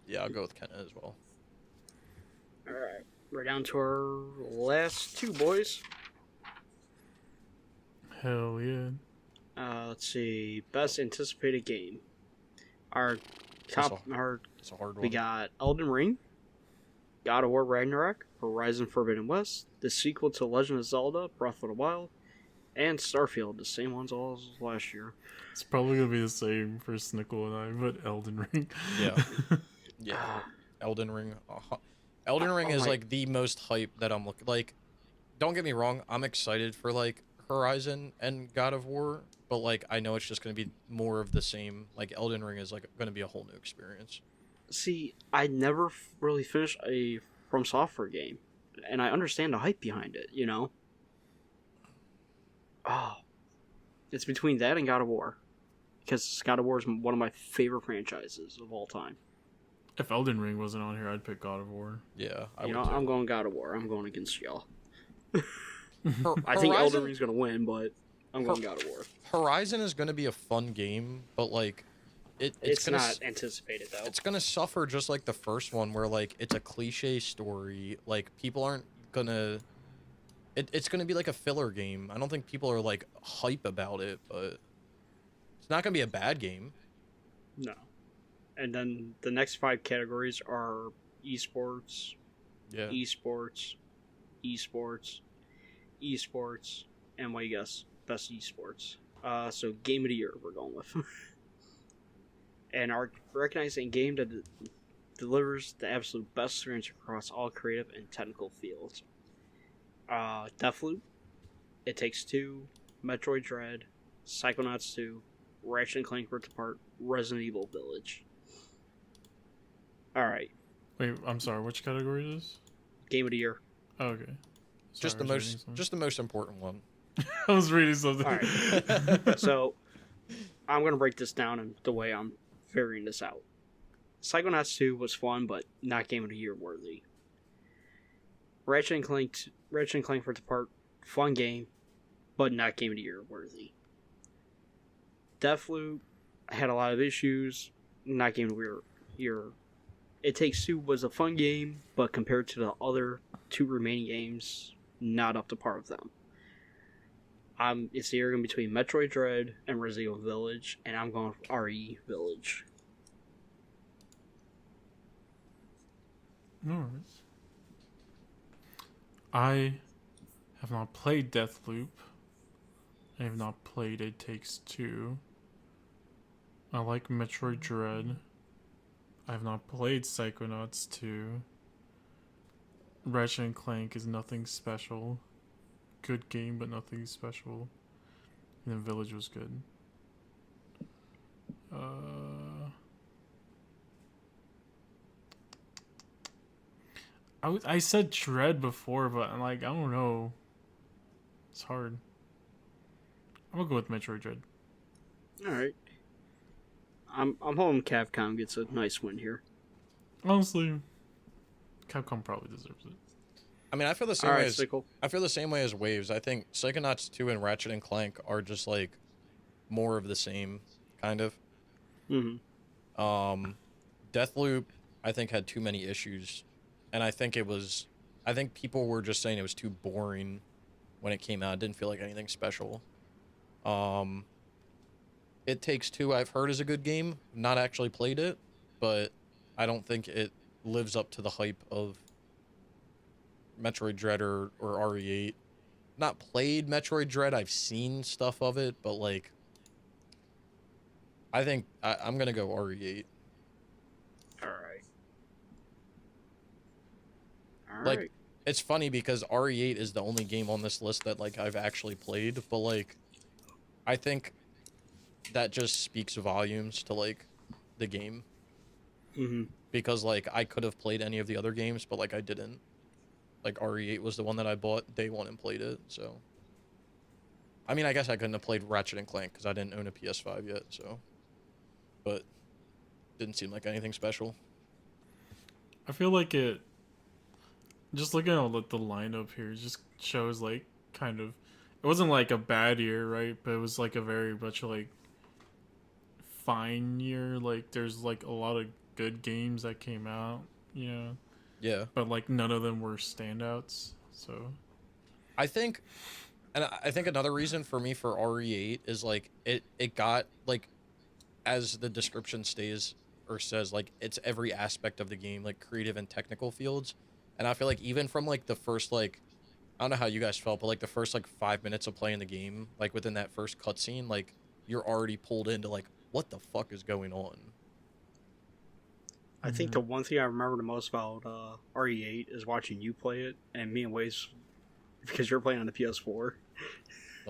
Yeah, I'll go with Kenna as well. All right, we're down to our last two, boys. Hell yeah. Let's see. Best anticipated game. Our It's top. a hard one. We got Elden Ring, God of War Ragnarok, Horizon Forbidden West, the sequel to Legend of Zelda: Breath of the Wild, and Starfield. The same ones all as last year. It's probably gonna be the same for Snickle and I, but Elden Ring. Yeah. Yeah. Elden Ring. Elden Ring is like the most hype that I'm looking. Like, don't get me wrong, I'm excited for like Horizon and God of War, but like I know it's just gonna be more of the same. Like Elden Ring is like gonna be a whole new experience. See, I never really finished a From Software game, and I understand the hype behind it. You know. Oh, it's between that and God of War, because God of War is one of my favorite franchises of all time. If Elden Ring wasn't on here, I'd pick God of War. Yeah, I'm going God of War. I'm going against y'all. I think Horizon, Elden Ring's gonna win, but I'm going God of War. Horizon is gonna be a fun game, but like, It's gonna not anticipated though. it's gonna suffer just like the first one, where like it's a cliche story. Like people aren't gonna. It's gonna be like a filler game. I don't think people are like hype about it, but it's not gonna be a bad game. No. And then the next 5 categories are esports, Yeah. esports, esports, esports, and what do you guess? Best esports. So game of the year we're going with. And our recognizing game that delivers the absolute best experience across all creative and technical fields. Deathloop, It Takes Two, Metroid Dread, Psychonauts 2, Ratchet & Clank Rift Apart, Resident Evil Village. Alright, Wait, I'm sorry. Which category is this? game of the year. Oh, okay. Just Sorry, the I was reading most, something. just the most important one. I was reading something. Alright. So, I'm going to break this down in the way I'm figuring this out. Psychonauts 2 was fun, but not game of the year worthy. Ratchet & Clank Rift Apart, fun game, but not game of the year worthy. Deathloop had a lot of issues, not game of the year. It Takes Two was a fun game, but compared to the other 2 remaining games, not up to par with them. It's the area between Metroid Dread and Resident Evil Village, and I'm going for RE Village. Alright. I have not played Deathloop. I have not played It Takes Two. I like Metroid Dread. I have not played Psychonauts 2. Ratchet and Clank is nothing special. Good game, but nothing special. And then Village was good. I said Dread before, but I'm like, I don't know. It's hard. I'm gonna go with Metroid Dread. Alright. I'm hoping Capcom gets a nice win here. Honestly, Capcom probably deserves it. I mean, I feel the same way Alright, as Sickle. I feel the same way as Waves. I think Psychonauts 2 and Ratchet and Clank are just like more of the same, kind of. Mm-hmm. Deathloop, I think, had too many issues, and I think people were just saying it was too it came out. It didn't feel like anything special. It Takes Two I've heard is a good game. Not actually played it, but I don't think it lives up to the hype of Metroid Dread or RE8. Not played Metroid Dread. I've seen stuff of it, but like, I think I'm gonna go RE8. All right. All Like, right. it's funny because RE8 is the only game on this list that like I've actually played, but like, I think that just speaks volumes to like the game Mm-hmm. because like I could have played any of the other games, but like I didn't. Like RE8 was the one that I bought day one and played it. So, I mean, I guess I couldn't have played Ratchet and Clank because I didn't own a PS5 yet. So, but didn't seem like anything special. I feel like it. Just looking at the lineup here just shows like kind of. It wasn't like a bad year, right? But it was like a very much like fine year. Like there's like a lot of good games that came out, you know. Yeah, But like none of them were standouts. So I think, and I think another reason for me for RE8 is like it got like, as the description stays or says, like it's every aspect of the game, like creative and technical fields. And I feel like even from like the first like, I don't know how you guys felt, but like the first like 5 minutes of playing the game, like within that first cutscene, like you're already pulled into like, what the fuck is going on? I think the one thing I remember the most about RE8 is watching you play it, and me and Waze, because you're playing on the PS4.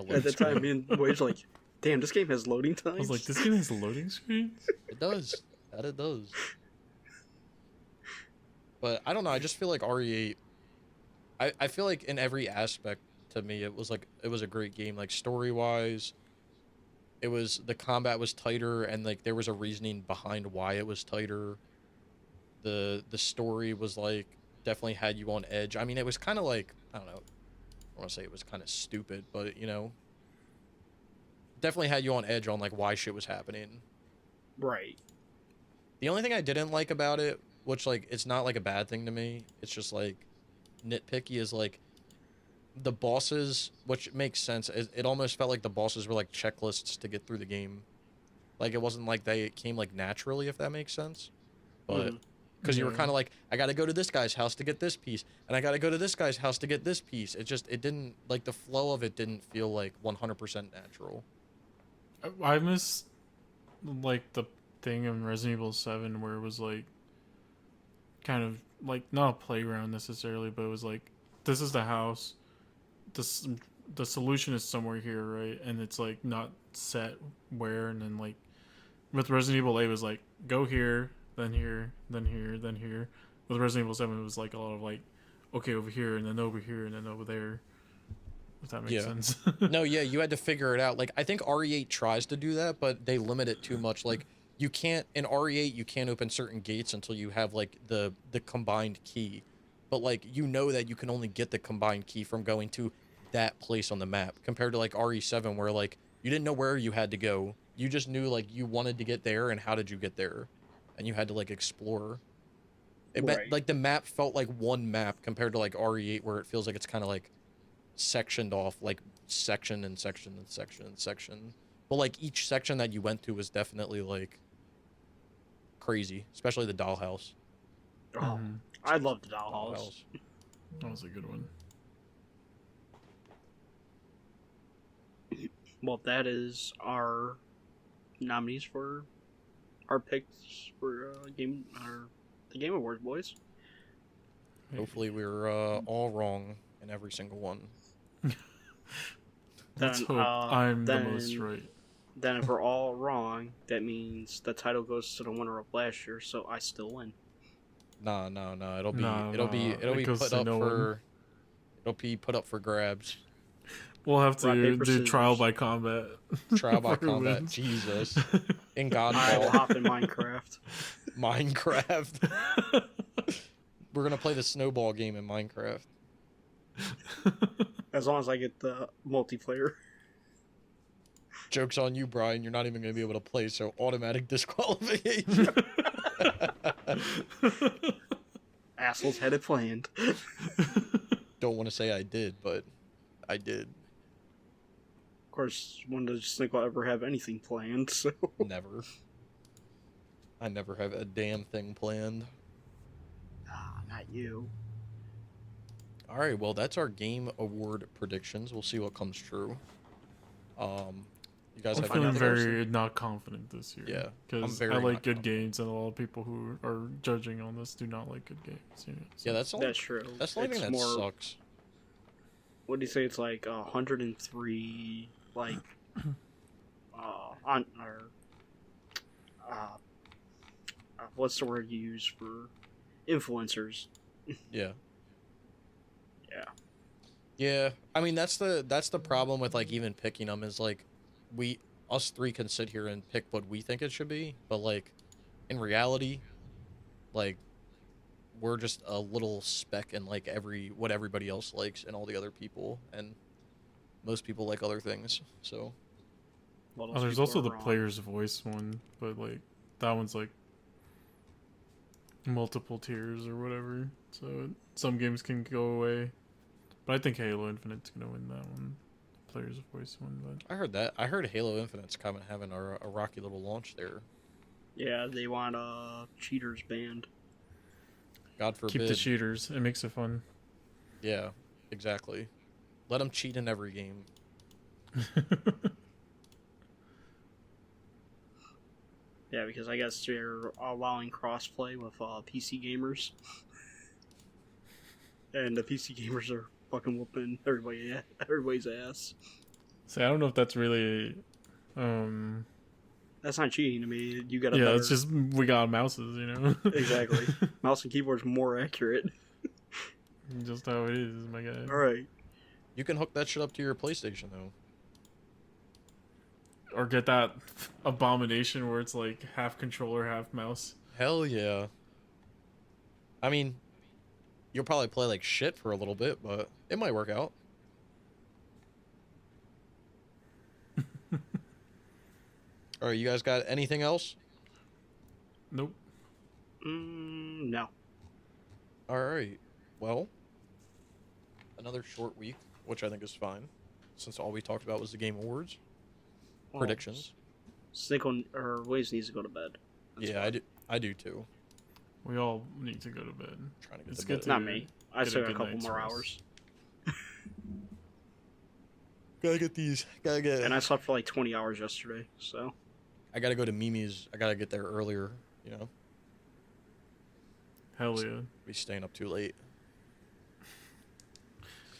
At the time, me and Waze were like, damn, this game has loading times. I was like, this game has loading screens? It does. That it does. But I don't know. I just feel like RE8. I feel like in every aspect to me, it was a great game. Like story wise, the combat was tighter, and like there was a reasoning behind why it was tighter. The story was like definitely had you on edge. I mean, it was kind of like, I don't know. I want to say it was kind of stupid, but you know, definitely had you on edge on like why shit was happening. Right. The only thing I didn't like about it, which like it's not like a bad thing to me, it's just like nitpicky, is like the bosses, which makes sense. It almost felt like the bosses were like checklists to get through the game. Like it wasn't like they came like naturally, if that makes sense. But because you were kind of like, I got to go to this guy's house to get this piece, and I got to go to this guy's house to get this piece. It didn't like the flow of it didn't feel like 100% natural. I miss like the thing in Resident Evil 7 where it was like kind of like not a playground necessarily, but it was like, this is the house, the solution is somewhere here, right? And it's like not set where. And then like with Resident Evil 8 it was like, go here, then here, then here, then here. With Resident Evil 7 it was like a lot of like, okay, over here and then over here and then over there, if that makes sense. No, yeah, you had to figure it out. Like I think RE8 tries to do that, but they limit it too much. Like you can't, in RE8 you can't open certain gates until you have like the combined key. But like you know that you can only get the combined key from going to that place on the map, compared to like RE7 where like you didn't know where you had to go. You just knew like you wanted to get there and how did you get there, and you had to like explore. Like the map felt like one map compared to like RE8 where it feels like it's kind of like sectioned off, like section and section and section and section. But like each section that you went to was definitely like crazy, especially the dollhouse. Oh, I love the dollhouse. That was a good one. Well, that is our nominees for our picks for the Game Awards, boys. Hopefully we're all wrong in every single one. Let's hope I'm the most right. Then if we're all wrong, that means the title goes to the winner of last year, so I still win. No. It'll be put up for grabs. We'll have to Rock, paper, do scissors. trial by combat. Trial by Who combat. wins? Jesus. In I will Godfall. hop in Minecraft. Minecraft. We're gonna play the snowball game in Minecraft. As long as I get the multiplayer. Joke's on you, Brian. You're not even gonna be able to play, so automatic disqualification. Assholes had it planned. Don't want to say I did, but I did. Of course, one doesn't think I'll ever have anything planned, so. Never. I never have a damn thing planned. Ah, not you. All right, well, that's our game award predictions. We'll see what comes true. You guys I'm have feeling anything else? very not confident this year. Yeah, I'm because very I like not good confident. games, and a lot of people who are judging on this do not like good games. You know, so. Yeah, that's That's true. That's the only It's thing that more. sucks. What do you say? It's like 103, like, on or what's the word you use for influencers? Yeah. Yeah. Yeah, I mean that's the problem with like even picking them is like us three can sit here and pick what we think it should be, but like in reality, like we're just a little speck in like what everybody else likes and all the other people, and most people like other things. So Well, Oh, those there's people also are the wrong. player's voice one, but like that one's like multiple tiers or whatever. So some games can go away, but I think Halo Infinite's gonna win that one, player's voice one. But I heard that. I heard Halo Infinite's coming having a rocky little launch there. Yeah, they want cheaters banned. God forbid. keep the cheaters. It makes it fun. Yeah, exactly. Let them cheat in every game. Yeah, because I guess they're allowing crossplay with PC gamers, and the PC gamers are fucking whooping everybody's ass. See, I don't know if that's really. That's not cheating to me. You got a Yeah, better... it's just we got mouses, you know. Exactly. Mouse and keyboard's more accurate. Just how it is, my guy. All right. You can hook that shit up to your PlayStation though. Or get that abomination where it's like half controller, half mouse. Hell yeah. I mean, you'll probably play like shit for a little bit, but it might work out. All right, you guys got anything else? Nope. No. All right. Well, another short week, which I think is fine, since all we talked about was the Game Awards. Well, Predictions. Snickle or Waze needs to go to bed. That's Yeah, fine. I do too. We all need to go to bed. Trying to get It's to good bed. to Not me. I get still a got a good couple night's more rest. hours. Gotta get these. Gotta get. And I slept for like 20 hours yesterday, so. I gotta go to Mimi's. I gotta get there earlier. You know, Hell yeah. be staying up too late.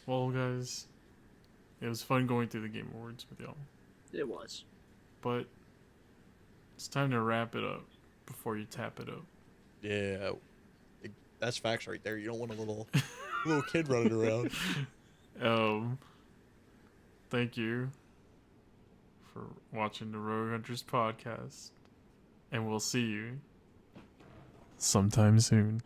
Well, guys, it was fun going through the Game Awards with y'all. It was. But it's time to wrap it up before you tap it up. Yeah, that's facts right there. You don't want a little kid running around. Thank you for watching the Rogue Hunters podcast, and we'll see you sometime soon.